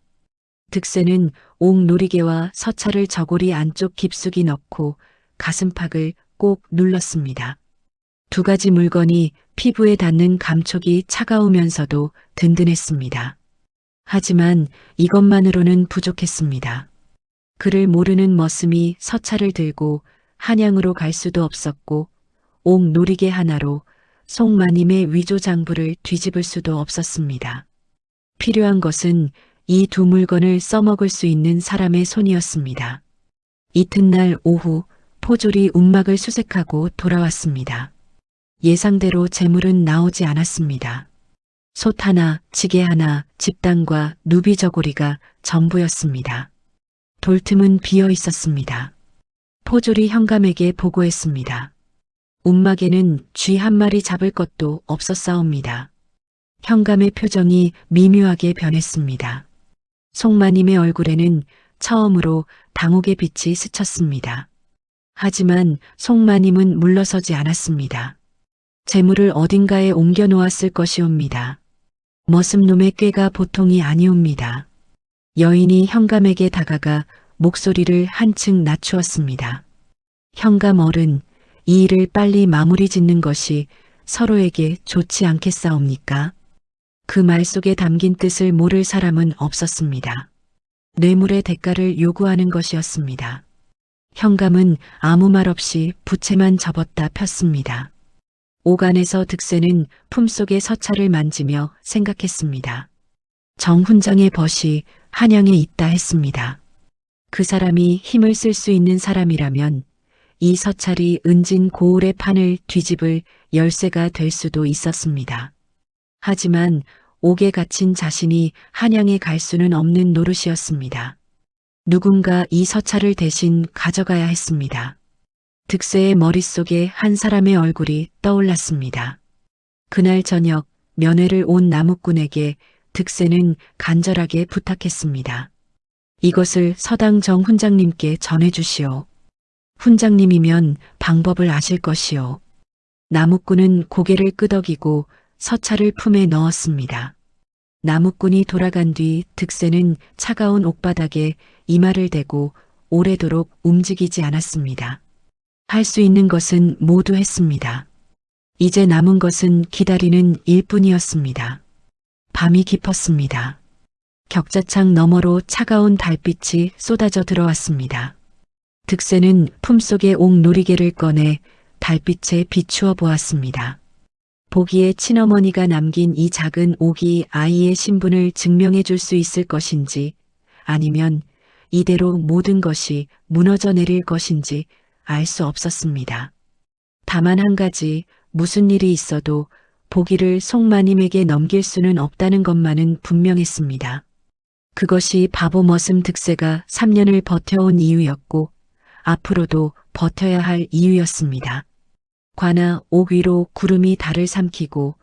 득세는 옥놀이개와 서찰을 저고리 안쪽 깊숙이 넣고 가슴팍을 꼭 눌렀습니다. 두 가지 물건이 피부에 닿는 감촉이 차가우면서도 든든했습니다. 하지만 이것만으로는 부족했습니다. 그를 모르는 머슴이 서찰을 들고 한양으로 갈 수도 없었고 옥놀이개 하나로 송마님의 위조장부를 뒤집을 수도 없었습니다. 필요한 것은 이 두 물건을 써먹을 수 있는 사람의 손이었습니다. 이튿날 오후 포졸이 움막을 수색하고 돌아왔습니다. 예상대로 재물은 나오지 않았습니다. 솥 하나, 지게 하나, 집단과 누비 저고리가 전부였습니다. 돌틈은 비어 있었습니다. 포졸이 현감에게 보고했습니다. 움막에는 쥐 한 마리 잡을 것도 없었사옵니다. 현감의 표정이 미묘하게 변했습니다. 송마님의 얼굴에는 처음으로 당혹의 빛이 스쳤습니다. 하지만 송마님은 물러서지 않았습니다. 재물을 어딘가에 옮겨 놓았을 것이옵니다. 머슴놈의 꾀가 보통이 아니옵니다. 여인이 현감에게 다가가 목소리를 한층 낮추었습니다. 현감 어른, 이 일을 빨리 마무리 짓는 것이 서로에게 좋지 않겠사옵니까? 그 말 속에 담긴 뜻을 모를 사람은 없었습니다. 뇌물의 대가를 요구하는 것이었습니다. 현감은 아무 말 없이 부채만 접었다 폈습니다. 오간에서 득세는 품속의 서찰을 만지며 생각했습니다. 정훈장의 벗이 한양에 있다 했습니다. 그 사람이 힘을 쓸 수 있는 사람이라면 이 서찰이 은진 고을의 판을 뒤집을 열쇠가 될 수도 있었습니다. 하지만 옥에 갇힌 자신이 한양에 갈 수는 없는 노릇이었습니다. 누군가 이 서찰을 대신 가져가야 했습니다. 득세의 머릿속에 한 사람의 얼굴이 떠올랐습니다. 그날 저녁 면회를 온 나무꾼에게 득세는 간절하게 부탁했습니다. 이것을 서당 정 훈장님께 전해주시오. 훈장님이면 방법을 아실 것이오. 나무꾼은 고개를 끄덕이고 서찰을 품에 넣었습니다. 나무꾼이 돌아간 뒤 득세는 차가운 옥바닥에 이마를 대고 오래도록 움직이지 않았습니다. 할 수 있는 것은 모두 했습니다. 이제 남은 것은 기다리는 일뿐이었습니다. 밤이 깊었습니다. 격자창 너머로 차가운 달빛이 쏟아져 들어왔습니다. 득세는 품속의 옥놀이개를 꺼내 달빛에 비추어 보았습니다. 보기에 친어머니가 남긴 이 작은 옥이 아이의 신분을 증명해 줄 수 있을 것인지 아니면 이대로 모든 것이 무너져 내릴 것인지 알 수 없었습니다. 다만 한 가지 무슨 일이 있어도 보기를 송마님에게 넘길 수는 없다는 것만은 분명했습니다. 그것이 바보 머슴 득세가 3년을 버텨온 이유였고 앞으로도 버텨야 할 이유였습니다. 관아 옥 위로 구름이 달을 삼키고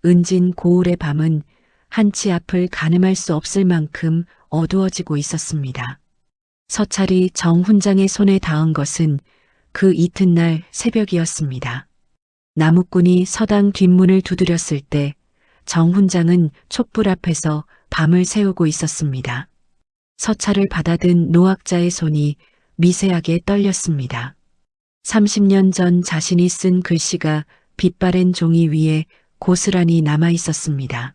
은진 고을의 밤은 한치 앞을 가늠할 수 없을 만큼 어두워지고 있었습니다. 서찰이 정 훈장의 손에 닿은 것은 그 이튿날 새벽이었습니다. 나무꾼이 서당 뒷문을 두드렸을 때 정 훈장은 촛불 앞에서 밤을 새우고 있었습니다. 서찰을 받아든 노학자의 손이 미세하게 떨렸습니다. 30년 전 자신이 쓴 글씨가 빛바랜 종이 위에 고스란히 남아 있었습니다.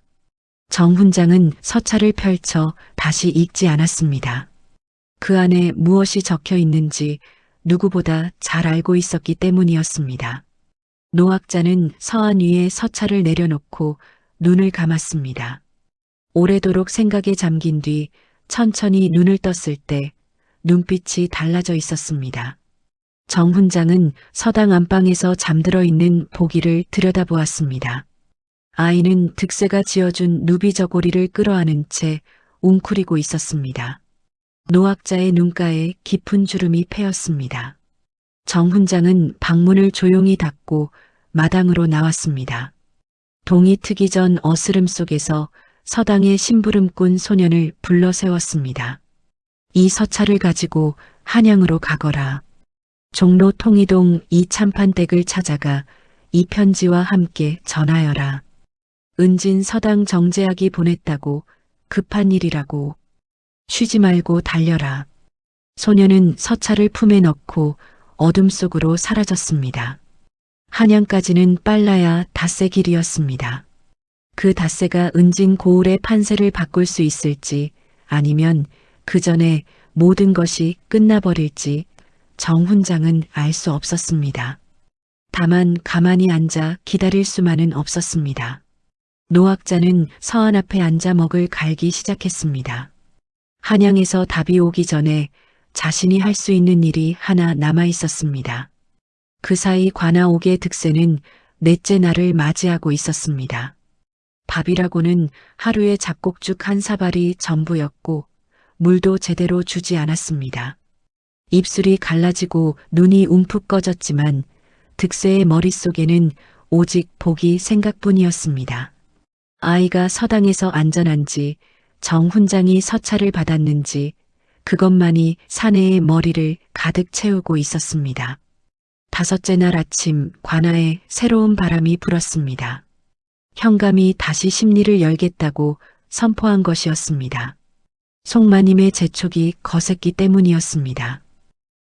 정 훈장은 서찰을 펼쳐 다시 읽지 않았습니다. 그 안에 무엇이 적혀 있는지 누구보다 잘 알고 있었기 때문이었습니다. 노학자는 서안 위에 서찰을 내려놓고 눈을 감았습니다. 오래도록 생각에 잠긴 뒤 천천히 눈을 떴을 때 눈빛이 달라져 있었습니다. 정 훈장은 서당 안방에서 잠들어 있는 보기를 들여다보았습니다. 아이는 득세가 지어준 누비저고리를 끌어안은 채 웅크리고 있었습니다. 노학자의 눈가에 깊은 주름이 패였습니다. 정 훈장은 방문을 조용히 닫고 마당으로 나왔습니다. 동이 트기 전 어스름 속에서 서당의 심부름꾼 소년을 불러 세웠습니다. 이 서찰을 가지고 한양으로 가거라. 종로 통이동 이 참판댁을 찾아가 이 편지와 함께 전하여라. 은진 서당 정제하기 보냈다고 급한 일이라고. 쉬지 말고 달려라. 소녀는 서찰을 품에 넣고 어둠 속으로 사라졌습니다. 한양까지는 빨라야 닷새 길이었습니다. 그 닷새가 은진 고을의 판세를 바꿀 수 있을지 아니면 그 전에 모든 것이 끝나버릴지 정 훈장은 알 수 없었습니다. 다만 가만히 앉아 기다릴 수만은 없었습니다. 노학자는 서안 앞에 앉아 먹을 갈기 시작했습니다. 한양에서 답이 오기 전에 자신이 할 수 있는 일이 하나 남아 있었습니다. 그 사이 관아옥의 득세는 넷째 날을 맞이하고 있었습니다. 밥이라고는 하루에 잡곡죽 한 사발이 전부였고 물도 제대로 주지 않았습니다. 입술이 갈라지고 눈이 움푹 꺼졌지만 득세의 머릿속에는 오직 복이 생각뿐이었습니다. 아이가 서당에서 안전한지 정 훈장이 서찰을 받았는지 그것만이 사내의 머리를 가득 채우고 있었습니다. 다섯째 날 아침 관아에 새로운 바람이 불었습니다. 현감이 다시 심리를 열겠다고 선포한 것이었습니다. 송마님의 재촉이 거셌기 때문이었습니다.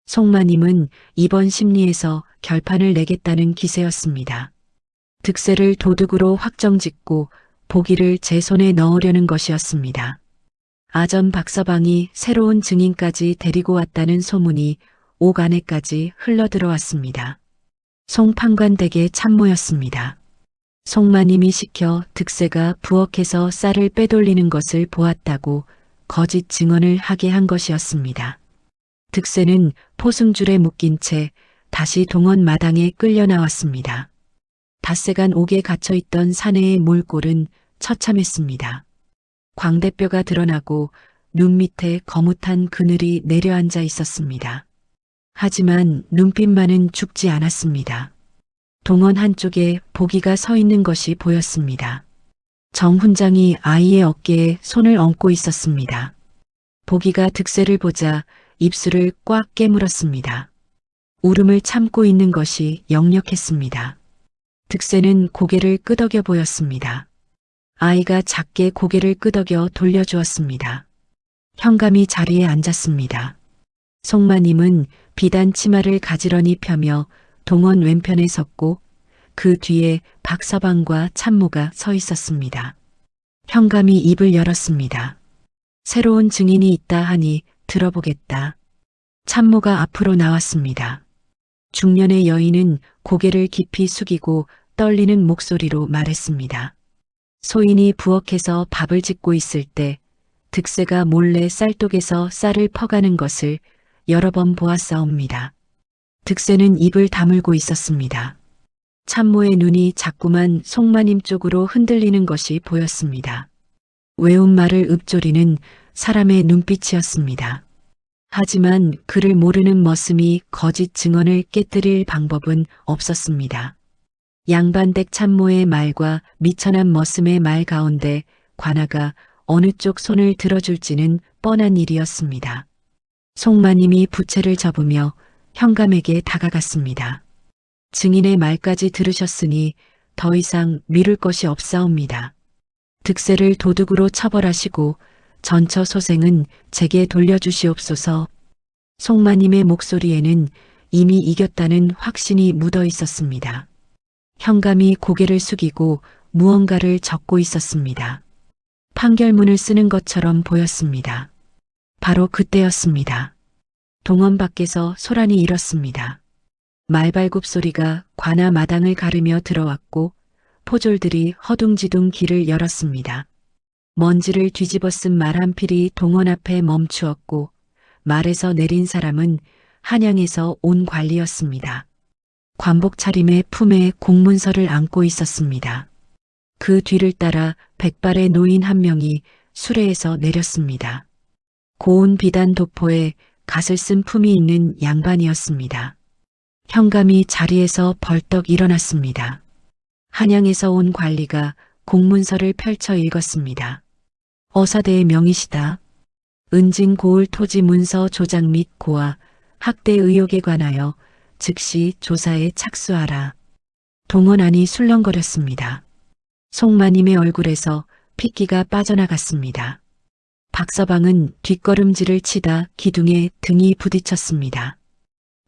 송마님은 이번 심리에서 결판을 내겠다는 기세였습니다. 득세를 도둑으로 확정짓고 보기를 제 손에 넣으려는 것이었습니다. 아전 박서방이 새로운 증인까지 데리고 왔다는 소문이 옥 안에까지 흘러들어왔습니다. 송판관댁의 참모였습니다. 송마님이 시켜 득세가 부엌에서 쌀을 빼돌리는 것을 보았다고 거짓 증언을 하게 한 것이었습니다. 득세는 포승줄에 묶인 채 다시 동원 마당에 끌려 나왔습니다. 닷새간 옥에 갇혀있던 사내의 몰골은 처참했습니다. 광대뼈가 드러나고 눈 밑에 거뭇한 그늘이 내려앉아 있었습니다. 하지만 눈빛만은 죽지 않았습니다. 동원 한쪽에 보기가 서 있는 것이 보였습니다. 정 훈장이 아이의 어깨에 손을 얹고 있었습니다. 보기가 득세를 보자 입술을 꽉 깨물었습니다. 울음을 참고 있는 것이 역력했습니다. 득세는 고개를 끄덕여 보였습니다. 아이가 작게 고개를 끄덕여 돌려주었습니다. 현감이 자리에 앉았습니다. 송마님은 비단 치마를 가지런히 펴며 동원 왼편에 섰고 그 뒤에 박서방과 참모가 서 있었습니다. 현감이 입을 열었습니다. 새로운 증인이 있다 하니 들어보겠다. 참모가 앞으로 나왔습니다. 중년의 여인은 고개를 깊이 숙이고 떨리는 목소리로 말했습니다. 소인이 부엌에서 밥을 짓고 있을 때 득세가 몰래 쌀독에서 쌀을 퍼가는 것을 여러 번 보았사옵니다. 득세는 입을 다물고 있었습니다. 참모의 눈이 자꾸만 송마님 쪽으로 흔들리는 것이 보였습니다. 외운 말을 읊조리는 사람의 눈빛이었습니다. 하지만 그를 모르는 머슴이 거짓 증언을 깨뜨릴 방법은 없었습니다. 양반댁 참모의 말과 미천한 머슴의 말 가운데 관아가 어느 쪽 손을 들어줄지는 뻔한 일이었습니다. 송마님이 부채를 접으며 현감에게 다가갔습니다. 증인의 말까지 들으셨으니 더 이상 미룰 것이 없사옵니다. 득세를 도둑으로 처벌하시고 전처 소생은 제게 돌려주시옵소서. 송마님의 목소리에는 이미 이겼다는 확신이 묻어 있었습니다. 현감이 고개를 숙이고 무언가를 적고 있었습니다. 판결문을 쓰는 것처럼 보였습니다. 바로 그때였습니다. 동원 밖에서 소란이 일었습니다. 말발굽 소리가 관아 마당을 가르며 들어왔고 포졸들이 허둥지둥 길을 열었습니다. 먼지를 뒤집어 쓴 말 한 필이 동원 앞에 멈추었고 말에서 내린 사람은 한양에서 온 관리였습니다. 관복 차림의 품에 공문서를 안고 있었습니다. 그 뒤를 따라 백발의 노인 한 명이 수레에서 내렸습니다. 고운 비단 도포에 갓을 쓴 품이 있는 양반이었습니다. 현감이 자리에서 벌떡 일어났습니다. 한양에서 온 관리가 공문서를 펼쳐 읽었습니다. 어사대의 명의시다. 은진 고을 토지 문서 조작 및 고아, 학대 의혹에 관하여 즉시 조사에 착수하라. 동원안이 술렁거렸습니다. 송마님의 얼굴에서 핏기가 빠져나갔습니다. 박서방은 뒷걸음질을 치다 기둥에 등이 부딪혔습니다.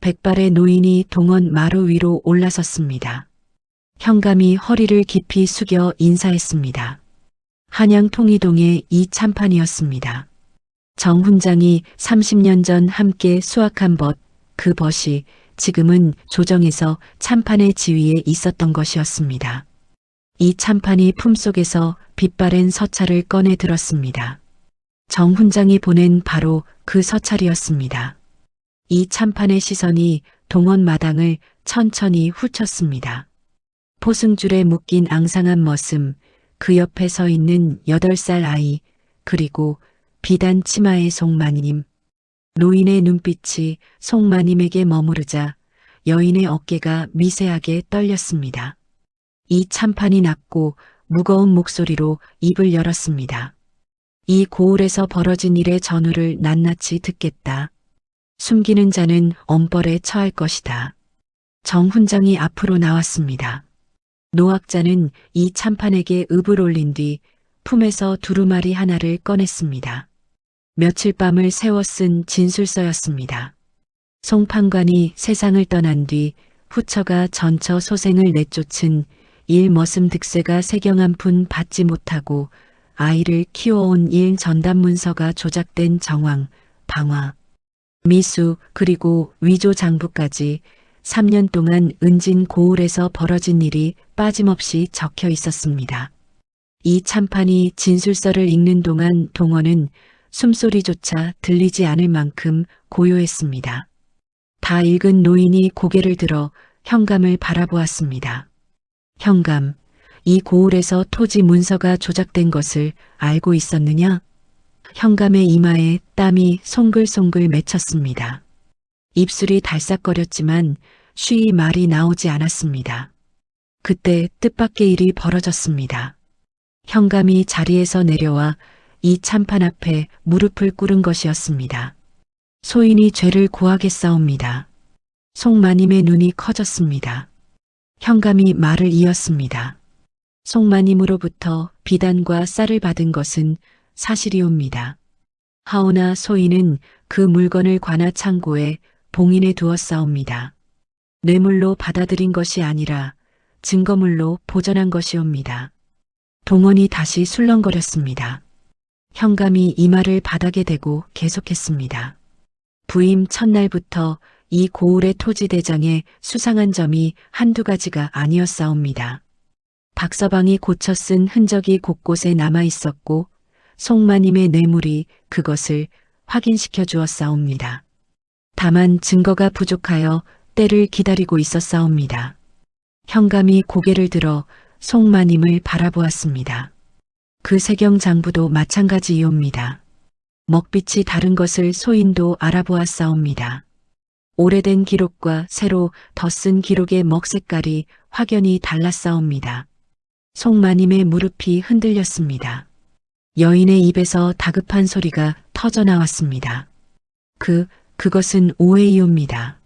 백발의 노인이 동원 마루 위로 올라섰습니다. 현감이 허리를 깊이 숙여 인사했습니다. 한양 통이동의 이참판이었습니다. 정 훈장이 30년 전 함께 수확한 벗, 그 벗이 지금은 조정에서 참판의 지위에 있었던 것이었습니다. 이 참판이 품속에서 빛바랜 서찰을 꺼내 들었습니다. 정 훈장이 보낸 바로 그 서찰이었습니다. 이 참판의 시선이 동원 마당을 천천히 훑쳤습니다. 포승줄에 묶인 앙상한 머슴, 그 옆에 서 있는 8살 아이, 그리고 비단 치마의 송마님. 노인의 눈빛이 송마님에게 머무르자 여인의 어깨가 미세하게 떨렸습니다. 이 참판이 낮고 무거운 목소리로 입을 열었습니다. 이 고을에서 벌어진 일의 전후를 낱낱이 듣겠다. 숨기는 자는 엄벌에 처할 것이다. 정 훈장이 앞으로 나왔습니다. 노학자는 이 참판에게 읍을 올린 뒤 품에서 두루마리 하나를 꺼냈습니다. 며칠 밤을 세워 쓴 진술서였습니다. 송판관이 세상을 떠난 뒤 후처가 전처 소생을 내쫓은 일 머슴 득세가 세경 한 푼 받지 못하고 아이를 키워온 일 전담 문서가 조작된 정황, 방화, 미수 그리고 위조 장부까지 3년 동안 은진 고을에서 벌어진 일이 빠짐없이 적혀 있었습니다. 이 참판이 진술서를 읽는 동안 동원은 숨소리조차 들리지 않을 만큼 고요했습니다. 다 읽은 노인이 고개를 들어 현감을 바라보았습니다. 현감, 이 고을에서 토지 문서가 조작된 것을 알고 있었느냐? 현감의 이마에 땀이 송글송글 맺혔습니다. 입술이 달싹거렸지만 쉬이 말이 나오지 않았습니다. 그때 뜻밖의 일이 벌어졌습니다. 현감이 자리에서 내려와 이 참판 앞에 무릎을 꿇은 것이었습니다. 소인이 죄를 고하겠사옵니다. 송마님의 눈이 커졌습니다. 현감이 말을 이었습니다. 송마님으로부터 비단과 쌀을 받은 것은 사실이옵니다. 하오나 소인은 그 물건을 관아 창고에 봉인해 두었사옵니다. 뇌물로 받아들인 것이 아니라 증거물로 보전한 것이옵니다. 동원이 다시 술렁거렸습니다. 현감이 이마를 바닥에 대고 계속했습니다. 부임 첫날부터 이 고을의 토지대장에 수상한 점이 한두 가지가 아니었사옵니다. 박서방이 고쳐 쓴 흔적이 곳곳에 남아 있었고 송마님의 뇌물이 그것을 확인시켜 주었사옵니다. 다만 증거가 부족하여 때를 기다리고 있었사옵니다. 현감이 고개를 들어 송마님을 바라보았습니다. 그 세경 장부도 마찬가지이옵니다. 먹빛이 다른 것을 소인도 알아보았사옵니다. 오래된 기록과 새로 덧쓴 기록의 먹 색깔이 확연히 달랐사옵니다. 송마님의 무릎이 흔들렸습니다. 여인의 입에서 다급한 소리가 터져 나왔습니다. 그것은 오해이옵니다.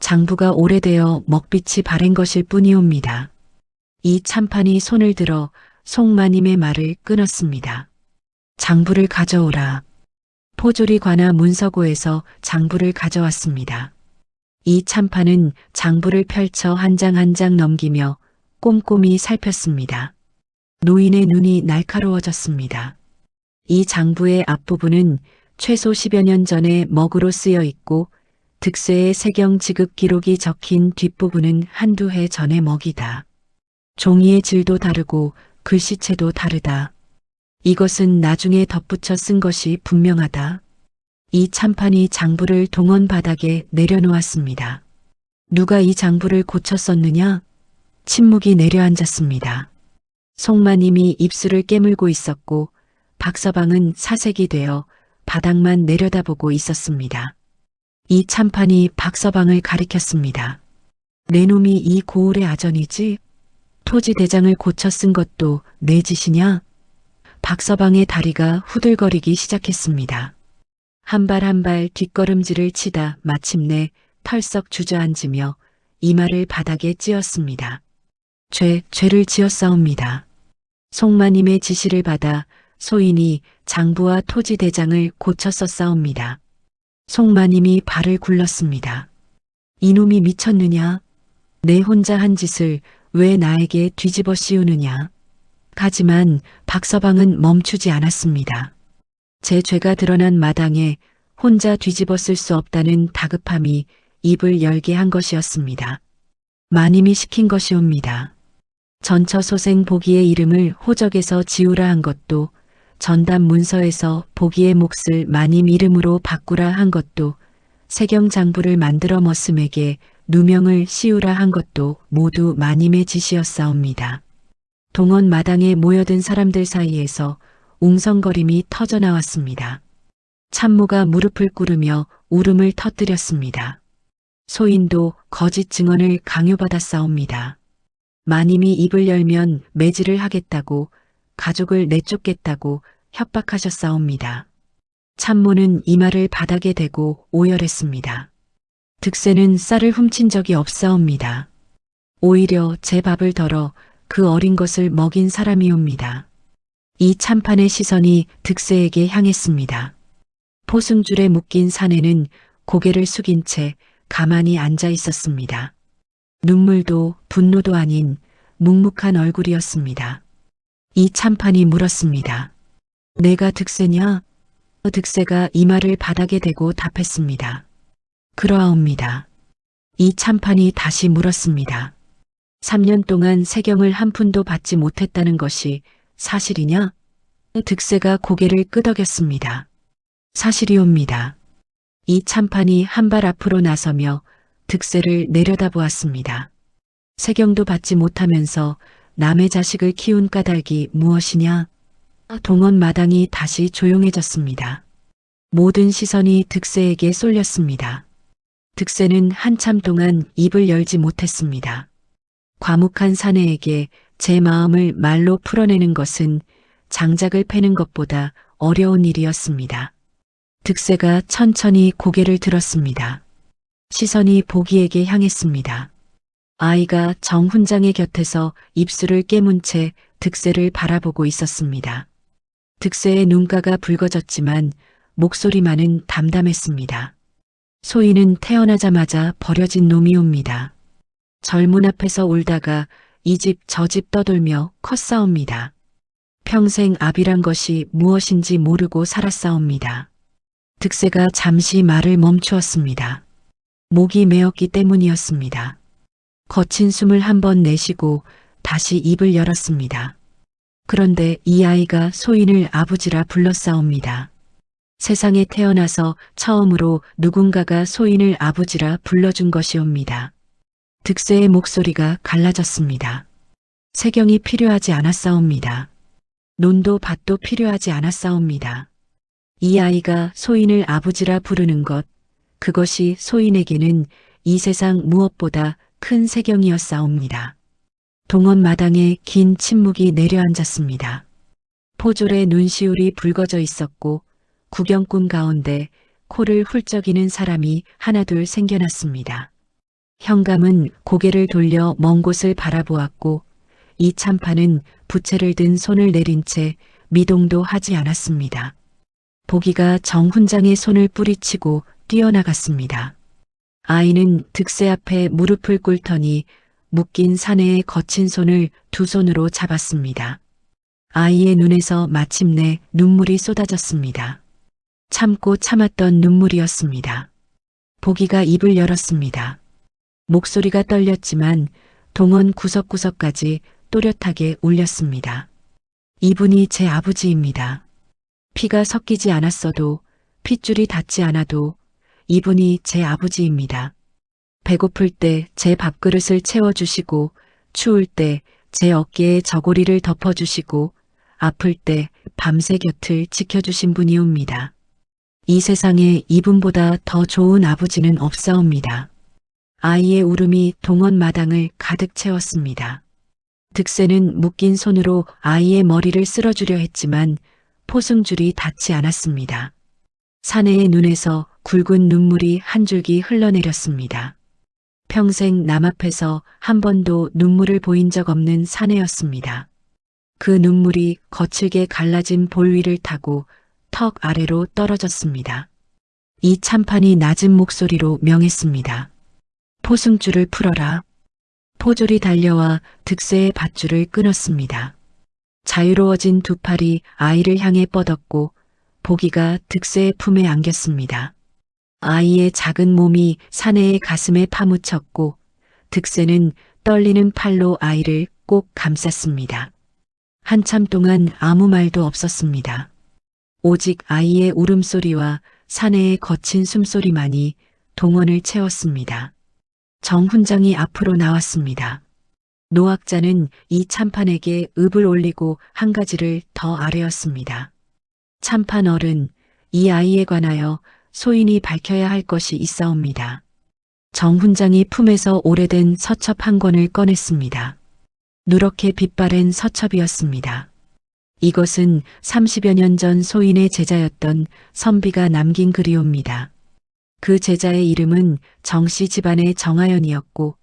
장부가 오래되어 먹빛이 바랜 것일 뿐이옵니다. 이 참판이 손을 들어 송마님의 말을 끊었습니다. 장부를 가져오라. 포졸이 관아 문서고에서 장부를 가져왔습니다. 이 참판은 장부를 펼쳐 한 장 한 장 넘기며 꼼꼼히 살폈습니다. 노인의 눈이 날카로워졌습니다. 이 장부의 앞부분은 최소 10여 년 전에 먹으로 쓰여 있고 득세의 세경 지급 기록이 적힌 뒷부분은 한두 해 전의 먹이다. 종이의 질도 다르고 글씨체도 다르다. 이것은 나중에 덧붙여 쓴 것이 분명하다. 이 참판이 장부를 동원 바닥에 내려놓았습니다. 누가 이 장부를 고쳐 썼느냐? 침묵이 내려앉았습니다. 송마님이 입술을 깨물고 있었고 박서방은 사색이 되어 바닥만 내려다보고 있었습니다. 이 참판이 박서방을 가리켰습니다. 내 놈이 이 고을의 아전이지? 토지 대장을 고쳐 쓴 것도 내 짓이냐? 박서방의 다리가 후들거리기 시작했습니다. 한 발 한 발 뒷걸음질을 치다 마침내 털썩 주저앉으며 이마를 바닥에 찧었습니다. 죄를 지었사옵니다. 송마님의 지시를 받아 소인이 장부와 토지 대장을 고쳐 썼사옵니다. 송마님이 발을 굴렀습니다. 이놈이 미쳤느냐? 내 혼자 한 짓을 왜 나에게 뒤집어 씌우느냐? 하지만 박서방은 멈추지 않았습니다. 제 죄가 드러난 마당에 혼자 뒤집어 쓸 수 없다는 다급함이 입을 열게 한 것이었습니다. 마님이 시킨 것이옵니다. 전처소생 보기의 이름을 호적에서 지우라 한 것도, 전담 문서에서 보기의 몫을 마님 이름으로 바꾸라 한 것도, 세경장부를 만들어 머슴에게 누명을 씌우라 한 것도 모두 마님의 지시였사옵니다. 동원 마당에 모여든 사람들 사이에서 웅성거림이 터져나왔습니다. 참모가 무릎을 꿇으며 울음을 터뜨렸습니다. 소인도 거짓 증언을 강요받았사옵니다. 마님이 입을 열면 매질을 하겠다고, 가족을 내쫓겠다고 협박하셨사옵니다. 참모는 이마를 바닥에 대고 오열했습니다. 득세는 쌀을 훔친 적이 없사옵니다. 오히려 제 밥을 덜어 그 어린 것을 먹인 사람이옵니다. 이 참판의 시선이 득세에게 향했습니다. 포승줄에 묶인 사내는 고개를 숙인 채 가만히 앉아 있었습니다. 눈물도 분노도 아닌 묵묵한 얼굴이었습니다. 이 참판이 물었습니다. 내가 득세냐? 득세가 이마를 바닥에 대고 답했습니다. 그러하옵니다. 이 참판이 다시 물었습니다. 3년 동안 세경을 한 푼도 받지 못했다는 것이 사실이냐? 득세가 고개를 끄덕였습니다. 사실이옵니다. 이 참판이 한 발 앞으로 나서며 득세를 내려다보았습니다. 세경도 받지 못하면서 남의 자식을 키운 까닭이 무엇이냐? 동원 마당이 다시 조용해졌습니다. 모든 시선이 득세에게 쏠렸습니다. 득세는 한참 동안 입을 열지 못했습니다. 과묵한 사내에게 제 마음을 말로 풀어내는 것은 장작을 패는 것보다 어려운 일이었습니다. 득세가 천천히 고개를 들었습니다. 시선이 보기에게 향했습니다. 아이가 정훈장의 곁에서 입술을 깨문 채 득세를 바라보고 있었습니다. 득세의 눈가가 붉어졌지만 목소리만은 담담했습니다. 소희는 태어나자마자 버려진 놈이옵니다. 절문 앞에서 울다가 이 집 저 집 떠돌며 컸사옵니다. 평생 압이란 것이 무엇인지 모르고 살았사옵니다. 득세가 잠시 말을 멈추었습니다. 목이 메었기 때문이었습니다. 거친 숨을 한 번 내쉬고 다시 입을 열었습니다. 그런데 이 아이가 소인을 아버지라 불렀사옵니다. 세상에 태어나서 처음으로 누군가가 소인을 아버지라 불러준 것이옵니다. 득세의 목소리가 갈라졌습니다. 세경이 필요하지 않았사옵니다. 논도 밭도 필요하지 않았사옵니다. 이 아이가 소인을 아버지라 부르는 것, 그것이 소인에게는 이 세상 무엇보다 큰 세경이었사옵니다. 동원 마당에 긴 침묵이 내려앉았습니다. 포졸의 눈시울이 붉어져 있었고 구경꾼 가운데 코를 훌쩍이는 사람이 하나둘 생겨났습니다. 현감은 고개를 돌려 먼 곳을 바라보았고 이 참판은 부채를 든 손을 내린 채 미동도 하지 않았습니다. 보기가 정훈장의 손을 뿌리치고 뛰어나갔습니다. 아이는 득세 앞에 무릎을 꿇더니 묶인 사내의 거친 손을 두 손으로 잡았습니다. 아이의 눈에서 마침내 눈물이 쏟아졌습니다. 참고 참았던 눈물이었습니다. 보기가 입을 열었습니다. 목소리가 떨렸지만 동원 구석구석까지 또렷하게 울렸습니다. 이분이 제 아버지입니다. 피가 섞이지 않았어도 핏줄이 닿지 않아도 이분이 제 아버지입니다. 배고플 때 제 밥그릇을 채워주시고 추울 때 제 어깨에 저고리를 덮어주시고 아플 때 밤새 곁을 지켜주신 분이옵니다. 이 세상에 이분보다 더 좋은 아버지는 없사옵니다. 아이의 울음이 동원 마당을 가득 채웠습니다. 득세는 묶인 손으로 아이의 머리를 쓸어주려 했지만 포승줄이 닿지 않았습니다. 사내의 눈에서 굵은 눈물이 한 줄기 흘러내렸습니다. 평생 남 앞에서 한 번도 눈물을 보인 적 없는 사내였습니다. 그 눈물이 거칠게 갈라진 볼 위를 타고 턱 아래로 떨어졌습니다. 이 참판이 낮은 목소리로 명했습니다. 포승줄을 풀어라. 포졸이 달려와 득세의 밧줄을 끊었습니다. 자유로워진 두 팔이 아이를 향해 뻗었고 보기가 득세의 품에 안겼습니다. 아이의 작은 몸이 사내의 가슴에 파묻혔고 득세는 떨리는 팔로 아이를 꼭 감쌌습니다. 한참 동안 아무 말도 없었습니다. 오직 아이의 울음소리와 사내의 거친 숨소리만이 동원을 채웠습니다. 정 훈장이 앞으로 나왔습니다. 노학자는 이 참판에게 읍을 올리고 한 가지를 더 아뢰었습니다. 참판 어른, 이 아이에 관하여 소인이 밝혀야 할 것이 있사옵니다. 정 훈장이 품에서 오래된 서첩 한 권을 꺼냈습니다. 누렇게 빛바랜 서첩이었습니다. 이것은 30여 년 전 소인의 제자였던 선비가 남긴 글이옵니다. 그 제자의 이름은 정씨 집안의 정하연이었고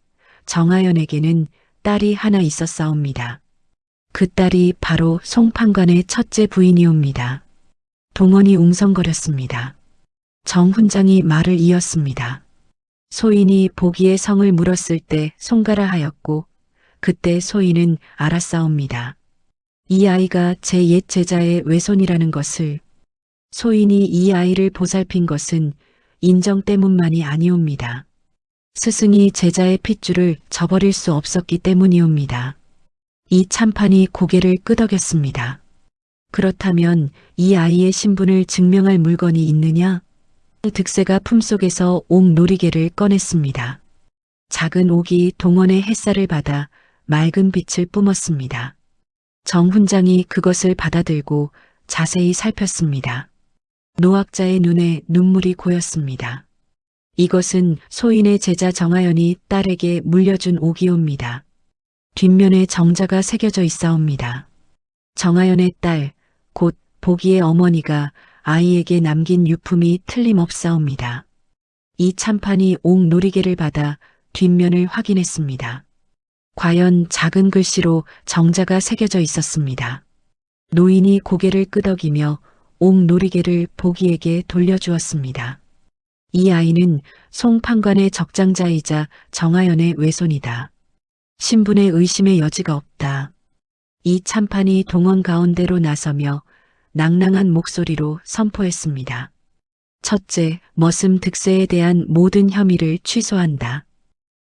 정하연에게는 딸이 하나 있었사옵니다. 그 딸이 바로 송판관의 첫째 부인이옵니다. 동원이 웅성거렸습니다. 정 훈장이 말을 이었습니다. 소인이 보기의 성을 물었을 때 송가라 하였고 그때 소인은 알았사옵니다. 이 아이가 제 옛 제자의 외손이라는 것을. 소인이 이 아이를 보살핀 것은 인정 때문만이 아니옵니다. 스승이 제자의 핏줄을 저버릴 수 없었기 때문이옵니다. 이 참판이 고개를 끄덕였습니다. 그렇다면 이 아이의 신분을 증명할 물건이 있느냐? 득세가 품속에서 옥 놀이개를 꺼냈습니다. 작은 옥이 동원의 햇살을 받아 맑은 빛을 뿜었습니다. 정 훈장이 그것을 받아들고 자세히 살폈습니다. 노학자의 눈에 눈물이 고였습니다. 이것은 소인의 제자 정하연이 딸에게 물려준 옥이옵니다. 뒷면에 정자가 새겨져 있사옵니다. 정하연의 딸, 곧 보기의 어머니가 아이에게 남긴 유품이 틀림없사옵니다. 이 참판이 옥 놀이개를 받아 뒷면을 확인했습니다. 과연 작은 글씨로 정자가 새겨져 있었습니다. 노인이 고개를 끄덕이며 옥 놀이개를 보기에게 돌려주었습니다. 이 아이는 송판관의 적장자이자 정하연의 외손이다. 신분의 의심의 여지가 없다. 이 참판이 동원 가운데로 나서며 낭낭한 목소리로 선포했습니다. 첫째, 머슴 득세에 대한 모든 혐의를 취소한다.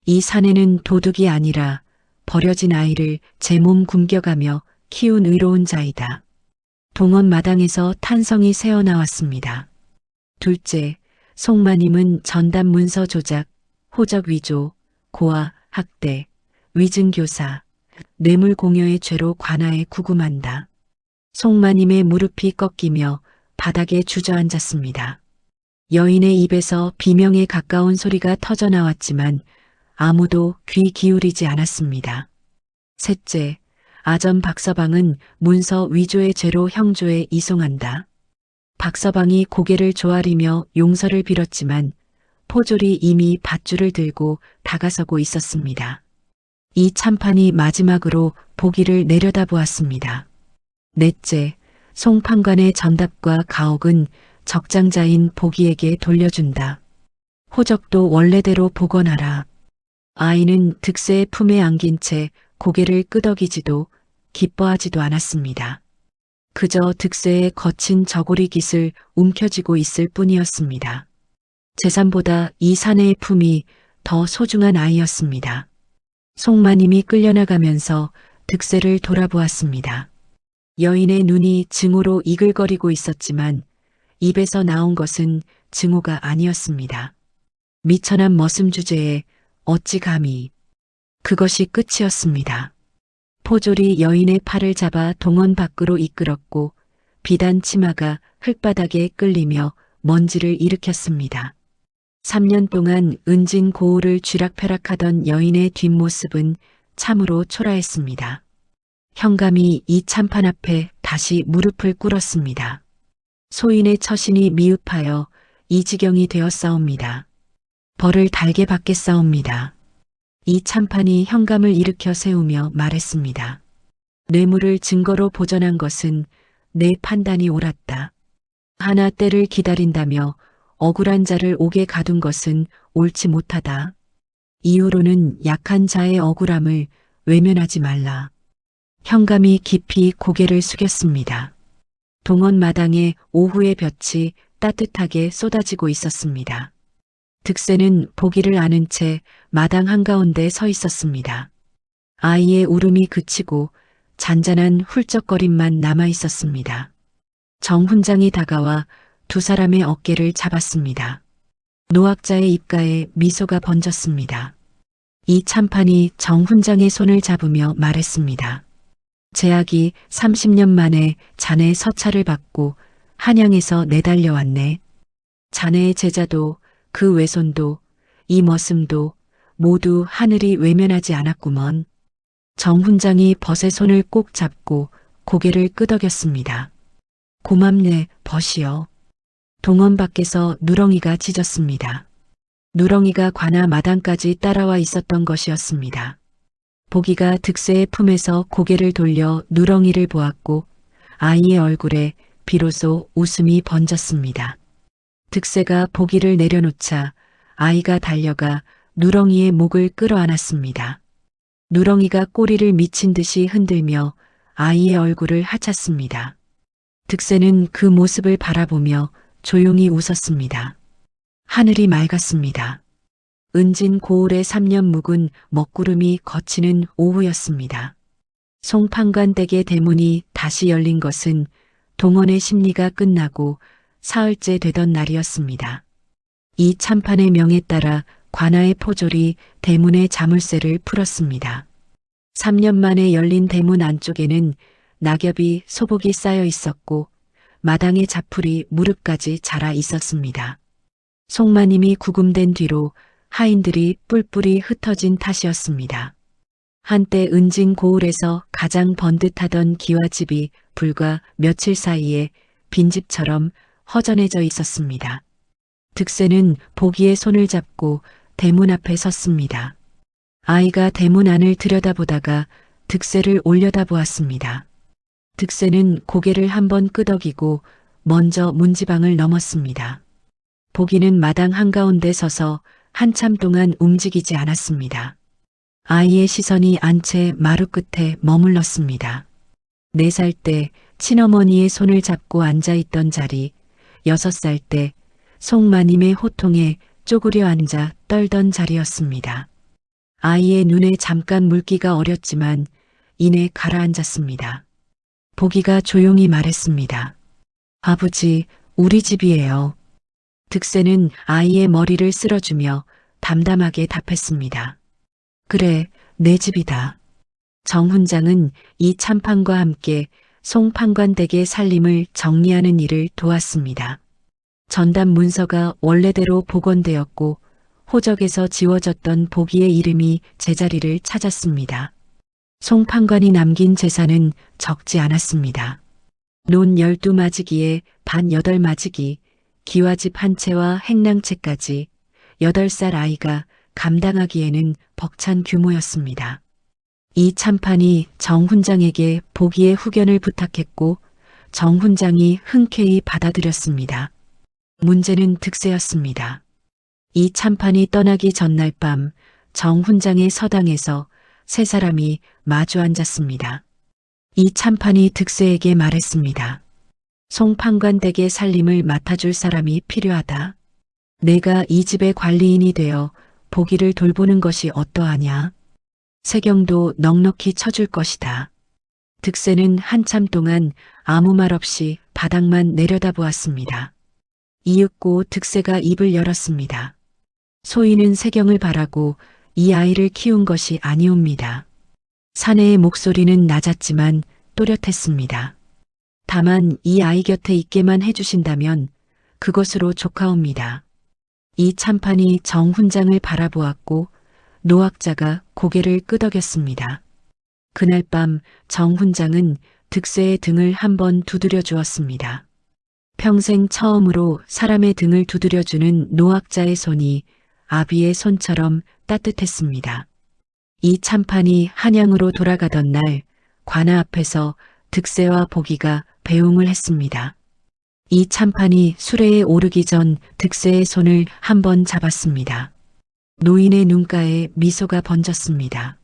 이 사내는 도둑이 아니라 버려진 아이를 제 몸 굶겨가며 키운 의로운 자이다. 동원 마당에서 탄성이 새어나왔습니다. 둘째, 송마님은 전담 문서 조작, 호적 위조, 고아, 학대, 위증교사, 뇌물 공여의 죄로 관하에 구금한다. 송마님의 무릎이 꺾이며 바닥에 주저앉았습니다. 여인의 입에서 비명에 가까운 소리가 터져나왔지만 아무도 귀 기울이지 않았습니다. 셋째, 아전 박서방은 문서 위조의 죄로 형조에 이송한다. 박서방이 고개를 조아리며 용서를 빌었지만 포졸이 이미 밧줄을 들고 다가서고 있었습니다. 이 참판이 마지막으로 보기를 내려다보았습니다. 넷째, 송판관의 전답과 가옥은 적장자인 보기에게 돌려준다. 호적도 원래대로 복원하라. 아이는 득세의 품에 안긴 채 고개를 끄덕이지도 기뻐하지도 않았습니다. 그저 득세의 거친 저고리 깃을 움켜쥐고 있을 뿐이었습니다. 재산보다 이 사내의 품이 더 소중한 아이였습니다. 송마님이 끌려나가면서 득세를 돌아보았습니다. 여인의 눈이 증오로 이글거리고 있었지만 입에서 나온 것은 증오가 아니었습니다. 미천한 머슴 주제에 어찌 감히. 그것이 끝이었습니다. 포졸이 여인의 팔을 잡아 동원 밖으로 이끌었고 비단 치마가 흙바닥에 끌리며 먼지를 일으켰습니다. 3년 동안 은진 고울을 쥐락펴락하던 여인의 뒷모습은 참으로 초라했습니다. 현감이 이 참판 앞에 다시 무릎을 꿇었습니다. 소인의 처신이 미흡하여 이 지경이 되었사옵니다. 벌을 달게 받겠사옵니다. 이 참판이 현감을 일으켜 세우며 말했습니다. 뇌물을 증거로 보전한 것은 내 판단이 옳았다. 하나 때를 기다린다며 억울한 자를 옥에 가둔 것은 옳지 못하다. 이후로는 약한 자의 억울함을 외면하지 말라. 현감이 깊이 고개를 숙였습니다. 동원 마당에 오후의 볕이 따뜻하게 쏟아지고 있었습니다. 득세는 보기를 아는 채 마당 한가운데 서 있었습니다. 아이의 울음이 그치고 잔잔한 훌쩍거림만 남아 있었습니다. 정훈장이 다가와 두 사람의 어깨를 잡았습니다. 노학자의 입가에 미소가 번졌습니다. 이 참판이 정훈장의 손을 잡으며 말했습니다. 제학이 30년 만에 자네의 서찰을 받고 한양에서 내달려왔네. 자네의 제자도 그 외손도 이 머슴도 모두 하늘이 외면하지 않았구먼. 정훈장이 벗의 손을 꼭 잡고 고개를 끄덕였습니다. 고맙네, 벗이여. 동원 밖에서 누렁이가 짖었습니다. 누렁이가 관아 마당까지 따라와 있었던 것이었습니다. 보기가 득세의 품에서 고개를 돌려 누렁이를 보았고 아이의 얼굴에 비로소 웃음이 번졌습니다. 득세가 보기를 내려놓자 아이가 달려가 누렁이의 목을 끌어안았습니다. 누렁이가 꼬리를 미친 듯이 흔들며 아이의 얼굴을 하찼습니다. 득세는 그 모습을 바라보며 조용히 웃었습니다. 하늘이 맑았습니다. 은진 고울의 3년 묵은 먹구름이 거치는 오후였습니다. 송판관댁의 대문이 다시 열린 것은 동원의 심리가 끝나고 사흘째 되던 날이었습니다. 이 참판의 명에 따라 관아의 포졸이 대문의 자물쇠를 풀었습니다. 3년 만에 열린 대문 안쪽에는 낙엽이 소복이 쌓여 있었고 마당의 자풀이 무릎까지 자라 있었습니다. 송마님이 구금된 뒤로 하인들이 뿔뿔이 흩어진 탓이었습니다. 한때 은진 고을에서 가장 번듯하던 기와집이 불과 며칠 사이에 빈집처럼 허전해져 있었습니다. 득세는 보기의 손을 잡고 대문 앞에 섰습니다. 아이가 대문 안을 들여다보다가 득세를 올려다보았습니다. 득세는 고개를 한번 끄덕이고 먼저 문지방을 넘었습니다. 보기는 마당 한가운데 서서 한참 동안 움직이지 않았습니다. 아이의 시선이 안채 마루 끝에 머물렀습니다. 4살 때 친어머니의 손을 잡고 앉아있던 자리, 6살 때 송마님의 호통에 쪼그려 앉아 떨던 자리였습니다. 아이의 눈에 잠깐 물기가 어렸지만 이내 가라앉았습니다. 보기가 조용히 말했습니다. 아버지, 우리 집이에요. 득세는 아이의 머리를 쓸어주며 담담하게 답했습니다. 그래, 내 집이다. 정훈장은 이 참판과 함께 송판관댁의 살림을 정리하는 일을 도왔습니다. 전담 문서가 원래대로 복원되었고 호적에서 지워졌던 보기의 이름이 제자리를 찾았습니다. 송판관이 남긴 재산은 적지 않았습니다. 논 12마지기에 반 8마지기, 기와집 한 채와 행랑채까지 8살 아이가 감당하기에는 벅찬 규모였습니다. 이 참판이 정훈장에게 보기의 후견을 부탁했고 정훈장이 흔쾌히 받아들였습니다. 문제는 득세였습니다. 이 참판이 떠나기 전날 밤 정훈장의 서당에서 3사람이 마주 앉았습니다. 이 참판이 득세에게 말했습니다. 송판관댁의 살림을 맡아줄 사람이 필요하다. 내가 이 집의 관리인이 되어 보기를 돌보는 것이 어떠하냐. 세경도 넉넉히 쳐줄 것이다. 득세는 한참 동안 아무 말 없이 바닥만 내려다보았습니다. 이윽고 득세가 입을 열었습니다. 소인은 세경을 바라고 이 아이를 키운 것이 아니옵니다. 사내의 목소리는 낮았지만 또렷했습니다. 다만 이 아이 곁에 있게만 해주신다면 그것으로 족하옵니다. 이 참판이 정 훈장을 바라보았고 노학자가 고개를 끄덕였습니다. 그날 밤 정 훈장은 득세의 등을 한번 두드려 주었습니다. 평생 처음으로 사람의 등을 두드려주는 노학자의 손이 아비의 손처럼 따뜻했습니다. 이 참판이 한양으로 돌아가던 날 관아 앞에서 득세와 보기가 배웅을 했습니다. 이 참판이 수레에 오르기 전 득세의 손을 한번 잡았습니다. 노인의 눈가에 미소가 번졌습니다.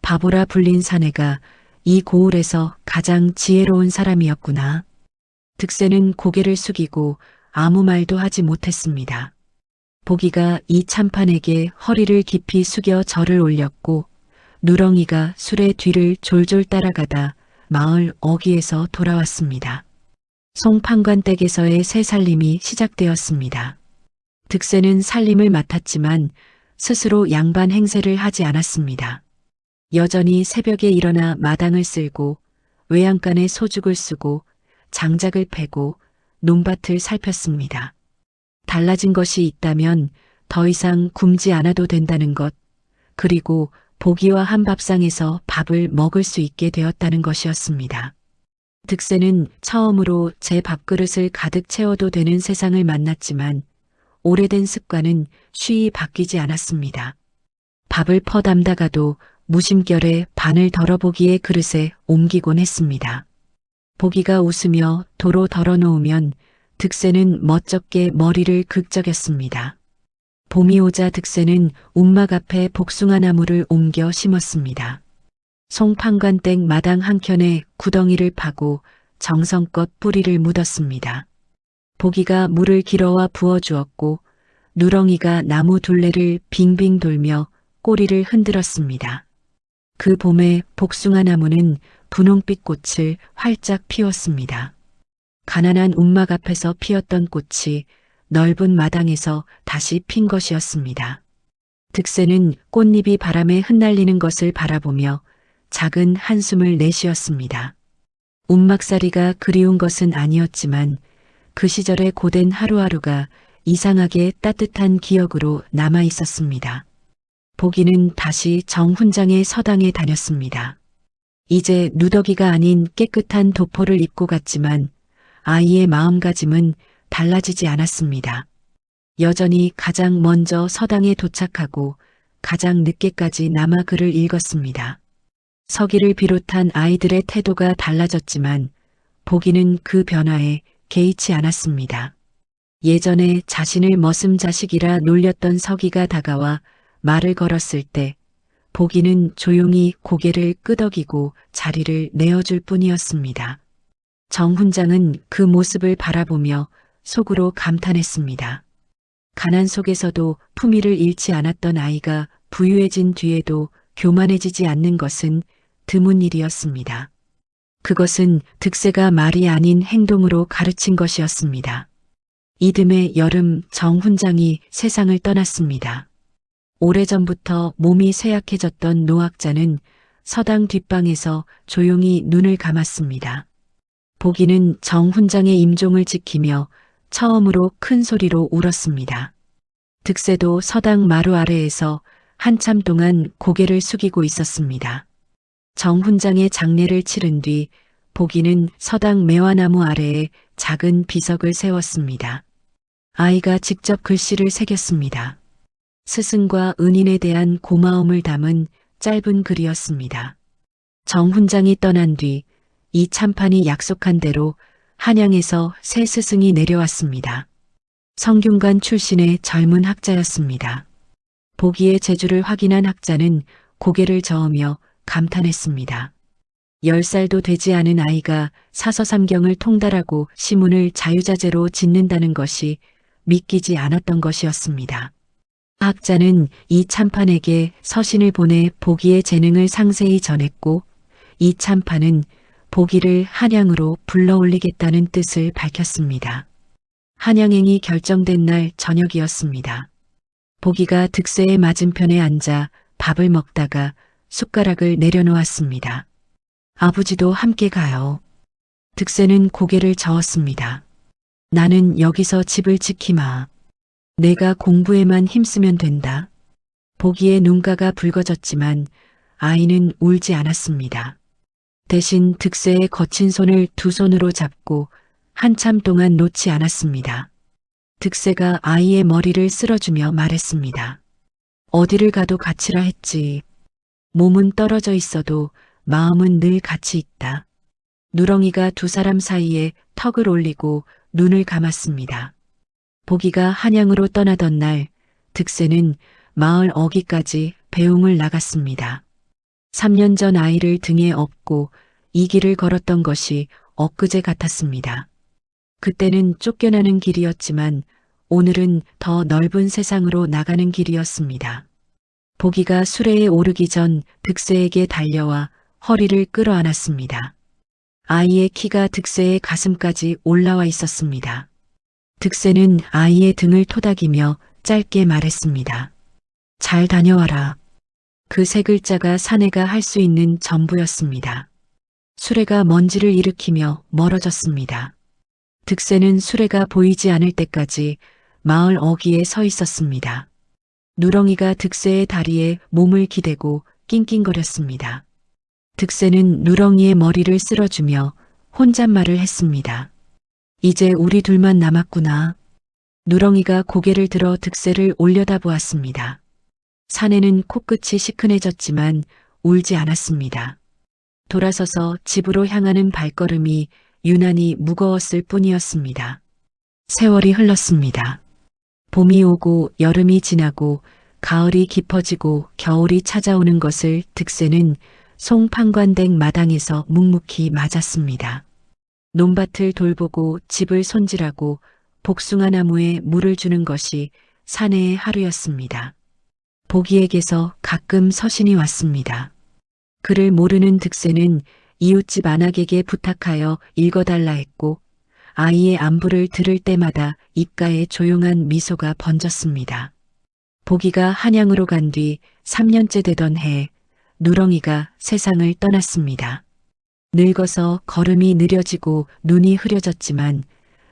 바보라 불린 사내가 이 고을에서 가장 지혜로운 사람이었구나. 득세는 고개를 숙이고 아무 말도 하지 못했습니다. 보기가 이 참판에게 허리를 깊이 숙여 절을 올렸고 누렁이가 수레 뒤를 졸졸 따라가다 마을 어귀에서 돌아왔습니다. 송판관 댁에서의 새 살림이 시작되었습니다. 득세는 살림을 맡았지만 스스로 양반 행세를 하지 않았습니다. 여전히 새벽에 일어나 마당을 쓸고 외양간에 소죽을 쓰고 장작을 패고 논밭을 살폈습니다. 달라진 것이 있다면 더 이상 굶지 않아도 된다는 것, 그리고 보기와 한 밥상에서 밥을 먹을 수 있게 되었다는 것이었습니다. 득세는 처음으로 제 밥그릇을 가득 채워도 되는 세상을 만났지만 오래된 습관은 쉬이 바뀌지 않았습니다. 밥을 퍼담다가도 무심결에 반을 덜어보기의 그릇에 옮기곤 했습니다. 보기가 웃으며 도로 덜어놓으면 득세는 멋쩍게 머리를 긁적였습니다. 봄이 오자 득세는 움막 앞에 복숭아 나무를 옮겨 심었습니다. 송판관댁 마당 한켠에 구덩이를 파고 정성껏 뿌리를 묻었습니다. 보기가 물을 길어와 부어주었고 누렁이가 나무 둘레를 빙빙 돌며 꼬리를 흔들었습니다. 그 봄에 복숭아 나무는 분홍빛 꽃을 활짝 피웠습니다. 가난한 움막 앞에서 피었던 꽃이 넓은 마당에서 다시 핀 것이었습니다. 득세는 꽃잎이 바람에 흩날리는 것을 바라보며 작은 한숨을 내쉬었습니다. 움막살이가 그리운 것은 아니었지만 그 시절의 고된 하루하루가 이상하게 따뜻한 기억으로 남아 있었습니다. 보기는 다시 정 훈장의 서당에 다녔습니다. 이제 누더기가 아닌 깨끗한 도포를 입고 갔지만 아이의 마음가짐은 달라지지 않았습니다. 여전히 가장 먼저 서당에 도착하고 가장 늦게까지 남아 글을 읽었습니다. 서기를 비롯한 아이들의 태도가 달라졌지만 보기는 그 변화에 개의치 않았습니다. 예전에 자신을 머슴자식이라 놀렸던 서기가 다가와 말을 걸었을 때 보기는 조용히 고개를 끄덕이고 자리를 내어줄 뿐이었습니다. 정 훈장은 그 모습을 바라보며 속으로 감탄했습니다. 가난 속에서도 품위를 잃지 않았던 아이가 부유해진 뒤에도 교만해지지 않는 것은 드문 일이었습니다. 그것은 득세가 말이 아닌 행동으로 가르친 것이었습니다. 이듬해 여름 정 훈장이 세상을 떠났습니다. 오래전부터 몸이 쇠약해졌던 노학자는 서당 뒷방에서 조용히 눈을 감았습니다. 보기는 정 훈장의 임종을 지키며 처음으로 큰 소리로 울었습니다. 득세도 서당 마루 아래에서 한참 동안 고개를 숙이고 있었습니다. 정 훈장의 장례를 치른 뒤 보기는 서당 매화나무 아래에 작은 비석을 세웠습니다. 아이가 직접 글씨를 새겼습니다. 스승과 은인에 대한 고마움을 담은 짧은 글이었습니다. 정 훈장이 떠난 뒤 이 참판이 약속한 대로 한양에서 새 스승이 내려왔습니다. 성균관 출신의 젊은 학자였습니다. 보기의 재주를 확인한 학자는 고개를 저으며 감탄했습니다. 10살도 되지 않은 아이가 사서삼경을 통달하고 시문을 자유자재로 짓는다는 것이 믿기지 않았던 것이었습니다. 학자는 이 참판에게 서신을 보내 보기의 재능을 상세히 전했고 이 참판은 보기를 한양으로 불러올리겠다는 뜻을 밝혔습니다. 한양행이 결정된 날 저녁이었습니다. 보기가 득세의 맞은편에 앉아 밥을 먹다가 숟가락을 내려놓았습니다. 아버지도 함께 가요. 득세는 고개를 저었습니다. 나는 여기서 집을 지키마. 내가 공부에만 힘쓰면 된다. 보기에 눈가가 붉어졌지만 아이는 울지 않았습니다. 대신 득세의 거친 손을 두 손으로 잡고 한참 동안 놓지 않았습니다. 득세가 아이의 머리를 쓸어주며 말했습니다. 어디를 가도 같이라 했지. 몸은 떨어져 있어도 마음은 늘 같이 있다. 누렁이가 두 사람 사이에 턱을 올리고 눈을 감았습니다. 보기가 한양으로 떠나던 날 득세는 마을 어귀까지 배웅을 나갔습니다. 3년 전 아이를 등에 업고 이 길을 걸었던 것이 엊그제 같았습니다. 그때는 쫓겨나는 길이었지만 오늘은 더 넓은 세상으로 나가는 길이었습니다. 보기가 수레에 오르기 전 득세에게 달려와 허리를 끌어안았습니다. 아이의 키가 득세의 가슴까지 올라와 있었습니다. 득세는 아이의 등을 토닥이며 짧게 말했습니다. 잘 다녀와라. 그 세 글자가 사내가 할 수 있는 전부였습니다. 수레가 먼지를 일으키며 멀어졌습니다. 득세는 수레가 보이지 않을 때까지 마을 어귀에 서 있었습니다. 누렁이가 득세의 다리에 몸을 기대고 낑낑거렸습니다. 득세는 누렁이의 머리를 쓸어주며 혼잣말을 했습니다. 이제 우리 둘만 남았구나. 누렁이가 고개를 들어 득세를 올려다보았습니다. 사내는 코끝이 시큰해졌지만 울지 않았습니다. 돌아서서 집으로 향하는 발걸음이 유난히 무거웠을 뿐이었습니다. 세월이 흘렀습니다. 봄이 오고 여름이 지나고 가을이 깊어지고 겨울이 찾아오는 것을 득세는 송판관댁 마당에서 묵묵히 맞았습니다. 논밭을 돌보고 집을 손질하고 복숭아 나무에 물을 주는 것이 사내의 하루였습니다. 보기에게서 가끔 서신이 왔습니다. 그를 모르는 득세는 이웃집 안악에게 부탁하여 읽어달라 했고 아이의 안부를 들을 때마다 입가에 조용한 미소가 번졌습니다. 보기가 한양으로 간 뒤 3년째 되던 해 누렁이가 세상을 떠났습니다. 늙어서 걸음이 느려지고 눈이 흐려졌지만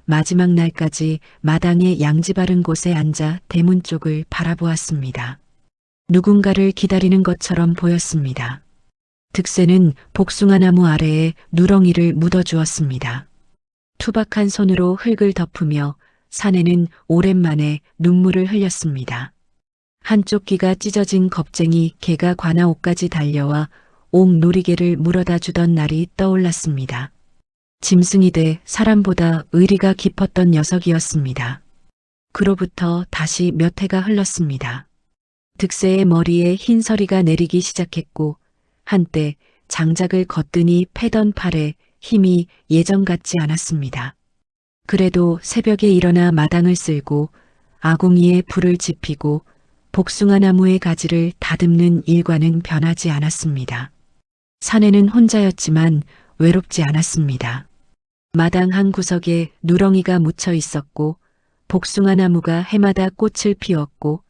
마지막 날까지 마당의 양지 바른 곳에 앉아 대문 쪽을 바라보았습니다. 누군가를 기다리는 것처럼 보였습니다. 득세는 복숭아 나무 아래에 누렁이를 묻어주었습니다. 투박한 손으로 흙을 덮으며 사내는 오랜만에 눈물을 흘렸습니다. 한쪽 귀가 찢어진 겁쟁이 개가 관아옥까지 달려와 옥 놀이개를 물어다 주던 날이 떠올랐습니다. 짐승이 돼 사람보다 의리가 깊었던 녀석이었습니다. 그로부터 다시 몇 해가 흘렀습니다. 득세의 머리에 흰 서리가 내리기 시작했고 한때 장작을 걷더니 패던 팔에 힘이 예전 같지 않았습니다. 그래도 새벽에 일어나 마당을 쓸고 아궁이에 불을 지피고 복숭아 나무의 가지를 다듬는 일과는 변하지 않았습니다. 사내는 혼자였지만 외롭지 않았습니다. 마당 한 구석에 누렁이가 묻혀 있었고 복숭아 나무가 해마다 꽃을 피웠고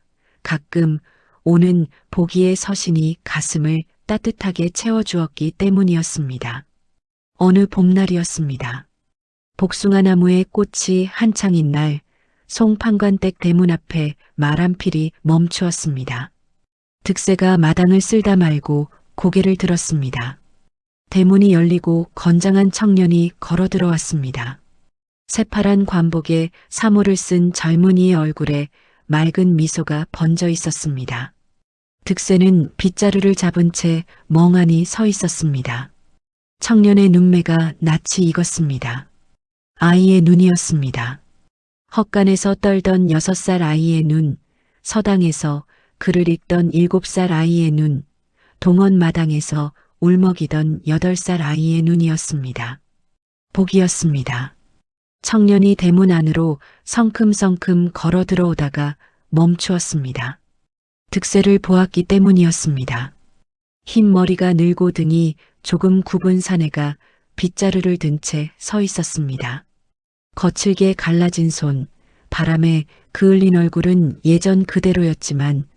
가끔 오는 보기의 서신이 가슴을 따뜻하게 채워주었기 때문이었습니다. 어느 봄날이었습니다. 복숭아 나무의 꽃이 한창인 날 송판관댁 대문 앞에 말 한 필이 멈추었습니다. 득세가 마당을 쓸다 말고 고개를 들었습니다. 대문이 열리고 건장한 청년이 걸어 들어왔습니다. 새파란 관복에 사모를 쓴 젊은이의 얼굴에 맑은 미소가 번져 있었습니다. 득세는 빗자루를 잡은 채 멍하니 서 있었습니다. 청년의 눈매가 낯이 익었습니다. 아이의 눈이었습니다. 헛간에서 떨던 6살 아이의 눈, 서당에서 글을 읽던 7살 아이의 눈, 동원 마당에서 울먹이던 8살 아이의 눈이었습니다. 복이었습니다. 청년이 대문 안으로 성큼성큼 걸어 들어오다가 멈추었습니다. 득세를 보았기 때문이었습니다. 흰 머리가 늘고 등이 조금 굽은 사내가 빗자루를 든 채 서 있었습니다. 거칠게 갈라진 손, 바람에 그을린 얼굴은 예전 그대로였지만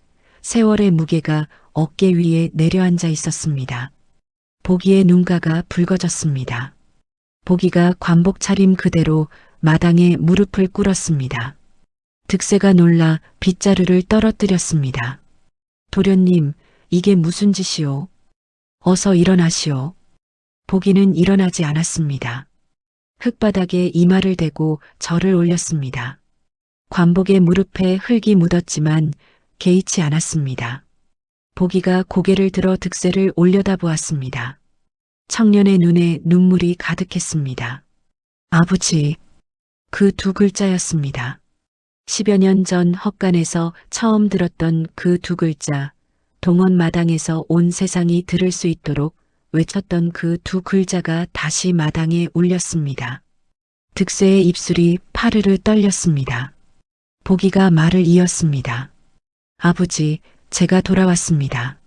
세월의 무게가 어깨 위에 내려앉아 있었습니다. 보기의 눈가가 붉어졌습니다. 보기가 관복 차림 그대로 마당에 무릎을 꿇었습니다. 득세가 놀라 빗자루를 떨어뜨렸습니다. 도련님, 이게 무슨 짓이오? 어서 일어나시오. 보기는 일어나지 않았습니다. 흙바닥에 이마를 대고 절을 올렸습니다. 관복의 무릎에 흙이 묻었지만 개의치 않았습니다. 보기가 고개를 들어 득세를 올려다보았습니다. 청년의 눈에 눈물이 가득했습니다. 아버지, 그 두 글자였습니다. 10여 년 전 헛간에서 처음 들었던 그 두 글자, 동원 마당에서 온 세상이 들을 수 있도록 외쳤던 그 두 글자가 다시 마당에 울렸습니다. 득세의 입술이 파르르 떨렸습니다. 보기가 말을 이었습니다. 아버지, 제가 돌아왔습니다.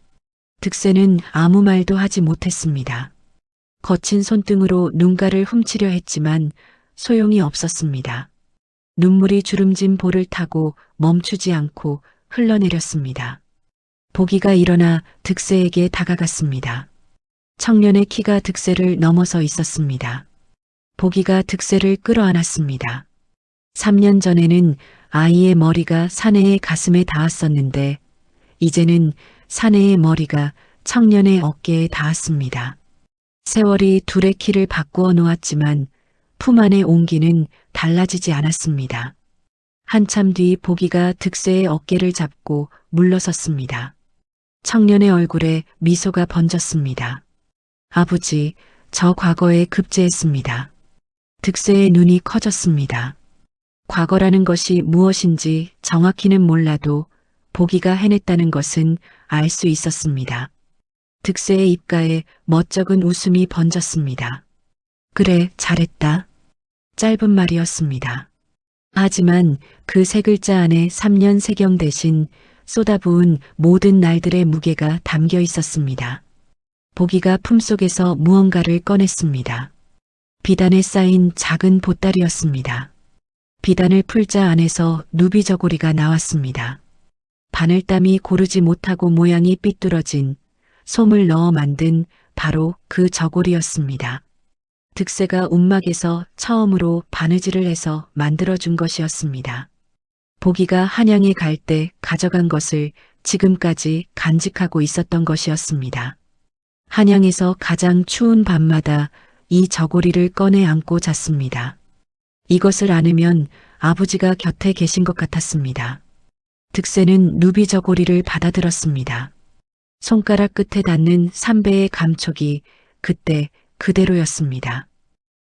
득세는 아무 말도 하지 못했습니다. 거친 손등으로 눈가를 훔치려 했지만 소용이 없었습니다. 눈물이 주름진 볼을 타고 멈추지 않고 흘러내렸습니다. 보기가 일어나 득세에게 다가갔습니다. 청년의 키가 득세를 넘어서 있었습니다. 보기가 득세를 끌어안았습니다. 3년 전에는 아이의 머리가 사내의 가슴에 닿았었는데 이제는 사내의 머리가 청년의 어깨에 닿았습니다. 세월이 둘의 키를 바꾸어 놓았지만 품 안의 온기는 달라지지 않았습니다. 한참 뒤 보기가 득세의 어깨를 잡고 물러섰습니다. 청년의 얼굴에 미소가 번졌습니다. 아버지, 저 과거에 급제했습니다. 득세의 눈이 커졌습니다. 과거라는 것이 무엇인지 정확히는 몰라도 보기가 해냈다는 것은 알 수 있었습니다. 득세의 입가에 멋쩍은 웃음이 번졌습니다. 그래, 잘했다. 짧은 말이었습니다. 하지만 그 세 글자 안에 3년 세경 대신 쏟아부은 모든 날들의 무게가 담겨 있었습니다. 보기가 품속에서 무언가를 꺼냈습니다. 비단에 쌓인 작은 보따리였습니다. 비단을 풀자 안에서 누비저고리가 나왔습니다. 바늘땀이 고르지 못하고 모양이 삐뚤어진 솜을 넣어 만든 바로 그 저고리였습니다. 득세가 움막에서 처음으로 바느질을 해서 만들어준 것이었습니다. 보기가 한양에 갈 때 가져간 것을 지금까지 간직하고 있었던 것이었습니다. 한양에서 가장 추운 밤마다 이 저고리를 꺼내 안고 잤습니다. 이것을 안으면 아버지가 곁에 계신 것 같았습니다. 득세는 누비 저고리를 받아들었습니다. 손가락 끝에 닿는 3배의 감촉이 그때 그대로였습니다.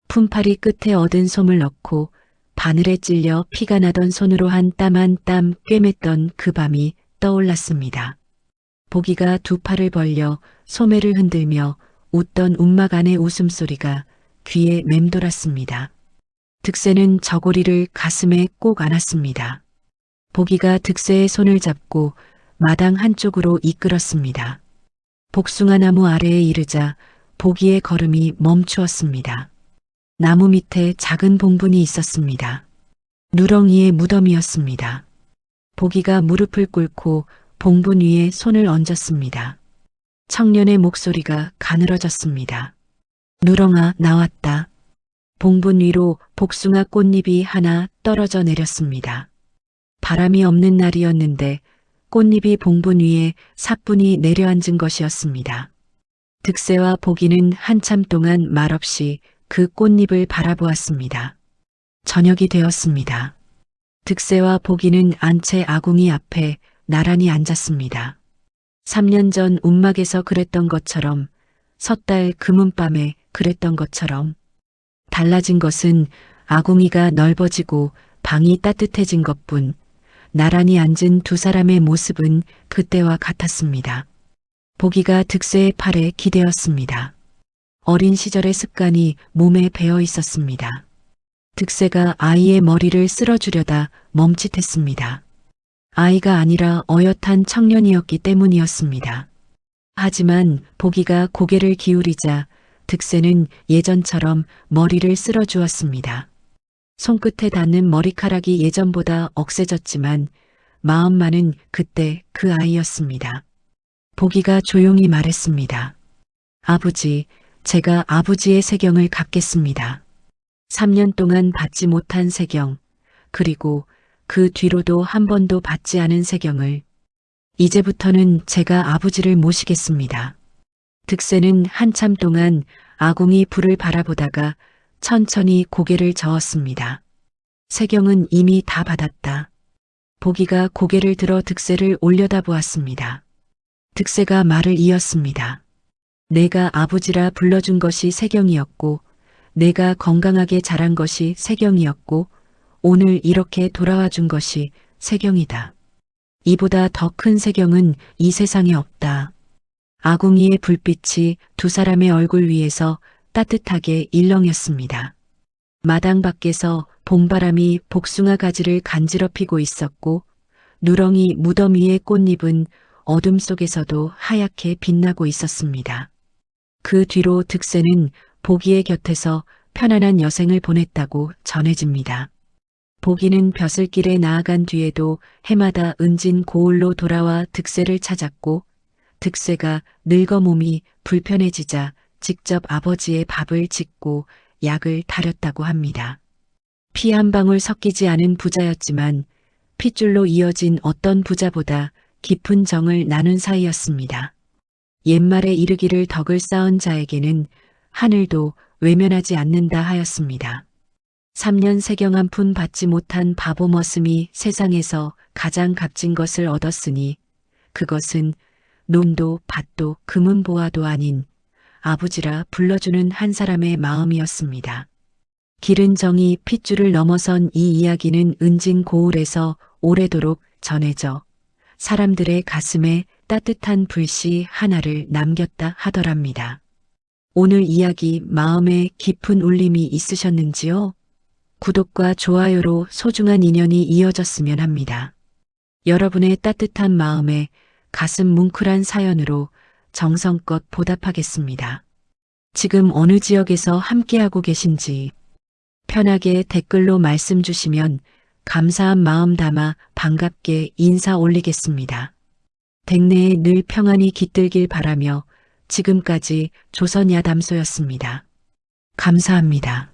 품팔이 끝에 얻은 솜을 넣고 바늘에 찔려 피가 나던 손으로 한 땀 한 땀 꿰맸던 그 밤이 떠올랐습니다. 보기가 두 팔을 벌려 소매를 흔들며 웃던 움막 안의 웃음소리가 귀에 맴돌았습니다. 득세는 저고리를 가슴에 꼭 안았습니다. 보기가 득세의 손을 잡고 마당 한쪽으로 이끌었습니다. 복숭아 나무 아래에 이르자 보기의 걸음이 멈추었습니다. 나무 밑에 작은 봉분이 있었습니다. 누렁이의 무덤이었습니다. 보기가 무릎을 꿇고 봉분 위에 손을 얹었습니다. 청년의 목소리가 가늘어졌습니다. 누렁아, 나왔다. 봉분 위로 복숭아 꽃잎이 하나 떨어져 내렸습니다. 바람이 없는 날이었는데 꽃잎이 봉분 위에 사뿐히 내려앉은 것이었습니다. 득세와 보기는 한참 동안 말없이 그 꽃잎을 바라보았습니다. 저녁이 되었습니다. 득세와 보기는 안채 아궁이 앞에 나란히 앉았습니다. 3년 전 움막에서 그랬던 것처럼, 섣달 금은밤에 그랬던 것처럼. 달라진 것은 아궁이가 넓어지고 방이 따뜻해진 것뿐, 나란히 앉은 두 사람의 모습은 그때와 같았습니다. 보기가 득세의 팔에 기대었습니다. 어린 시절의 습관이 몸에 배어 있었습니다. 득세가 아이의 머리를 쓸어주려다 멈칫했습니다. 아이가 아니라 어엿한 청년이었기 때문이었습니다. 하지만 보기가 고개를 기울이자 득세는 예전처럼 머리를 쓸어주었습니다. 손끝에 닿는 머리카락이 예전보다 억세졌지만 마음만은 그때 그 아이였습니다. 보기가 조용히 말했습니다. 아버지, 제가 아버지의 세경을 갚겠습니다. 3년 동안 받지 못한 세경, 그리고 그 뒤로도 한 번도 받지 않은 세경을 이제부터는 제가 아버지를 모시겠습니다. 득세는 한참 동안 아궁이 불을 바라보다가 천천히 고개를 저었습니다. 세경은 이미 다 받았다. 보기가 고개를 들어 득세를 올려다보았습니다. 득세가 말을 이었습니다. 내가 아버지라 불러준 것이 세경이었고, 내가 건강하게 자란 것이 세경이었고, 오늘 이렇게 돌아와 준 것이 세경이다. 이보다 더 큰 세경은 이 세상에 없다. 아궁이의 불빛이 두 사람의 얼굴 위에서 따뜻하게 일렁였습니다. 마당 밖에서 봄바람이 복숭아 가지를 간지럽히고 있었고, 누렁이 무덤 위의 꽃잎은 어둠 속에서도 하얗게 빛나고 있었습니다. 그 뒤로 득세는 보기의 곁에서 편안한 여생을 보냈다고 전해집니다. 보기는 벼슬길에 나아간 뒤에도 해마다 은진 고을로 돌아와 득세를 찾았고, 득세가 늙어 몸이 불편해지자 직접 아버지의 밥을 짓고 약을 다렸다고 합니다. 피 한 방울 섞이지 않은 부자였지만 핏줄로 이어진 어떤 부자보다 깊은 정을 나눈 사이였습니다. 옛말에 이르기를 덕을 쌓은 자에게는 하늘도 외면하지 않는다 하였습니다. 3년 세경 한 푼 받지 못한 바보 머슴이 세상에서 가장 값진 것을 얻었으니 그것은 논도 밭도 금은 보화도 아닌 아버지라 불러주는 한 사람의 마음이었습니다. 기른 정이 핏줄을 넘어선 이 이야기는 은진 고을에서 오래도록 전해져 사람들의 가슴에 따뜻한 불씨 하나를 남겼다 하더랍니다. 오늘 이야기 마음에 깊은 울림이 있으셨는지요? 구독과 좋아요로 소중한 인연이 이어졌으면 합니다. 여러분의 따뜻한 마음에 가슴 뭉클한 사연으로 정성껏 보답하겠습니다. 지금 어느 지역에서 함께하고 계신지 편하게 댓글로 말씀 주시면 감사한 마음 담아 반갑게 인사 올리겠습니다. 댁내에 늘 평안이 깃들길 바라며 지금까지 조선야담소였습니다. 감사합니다.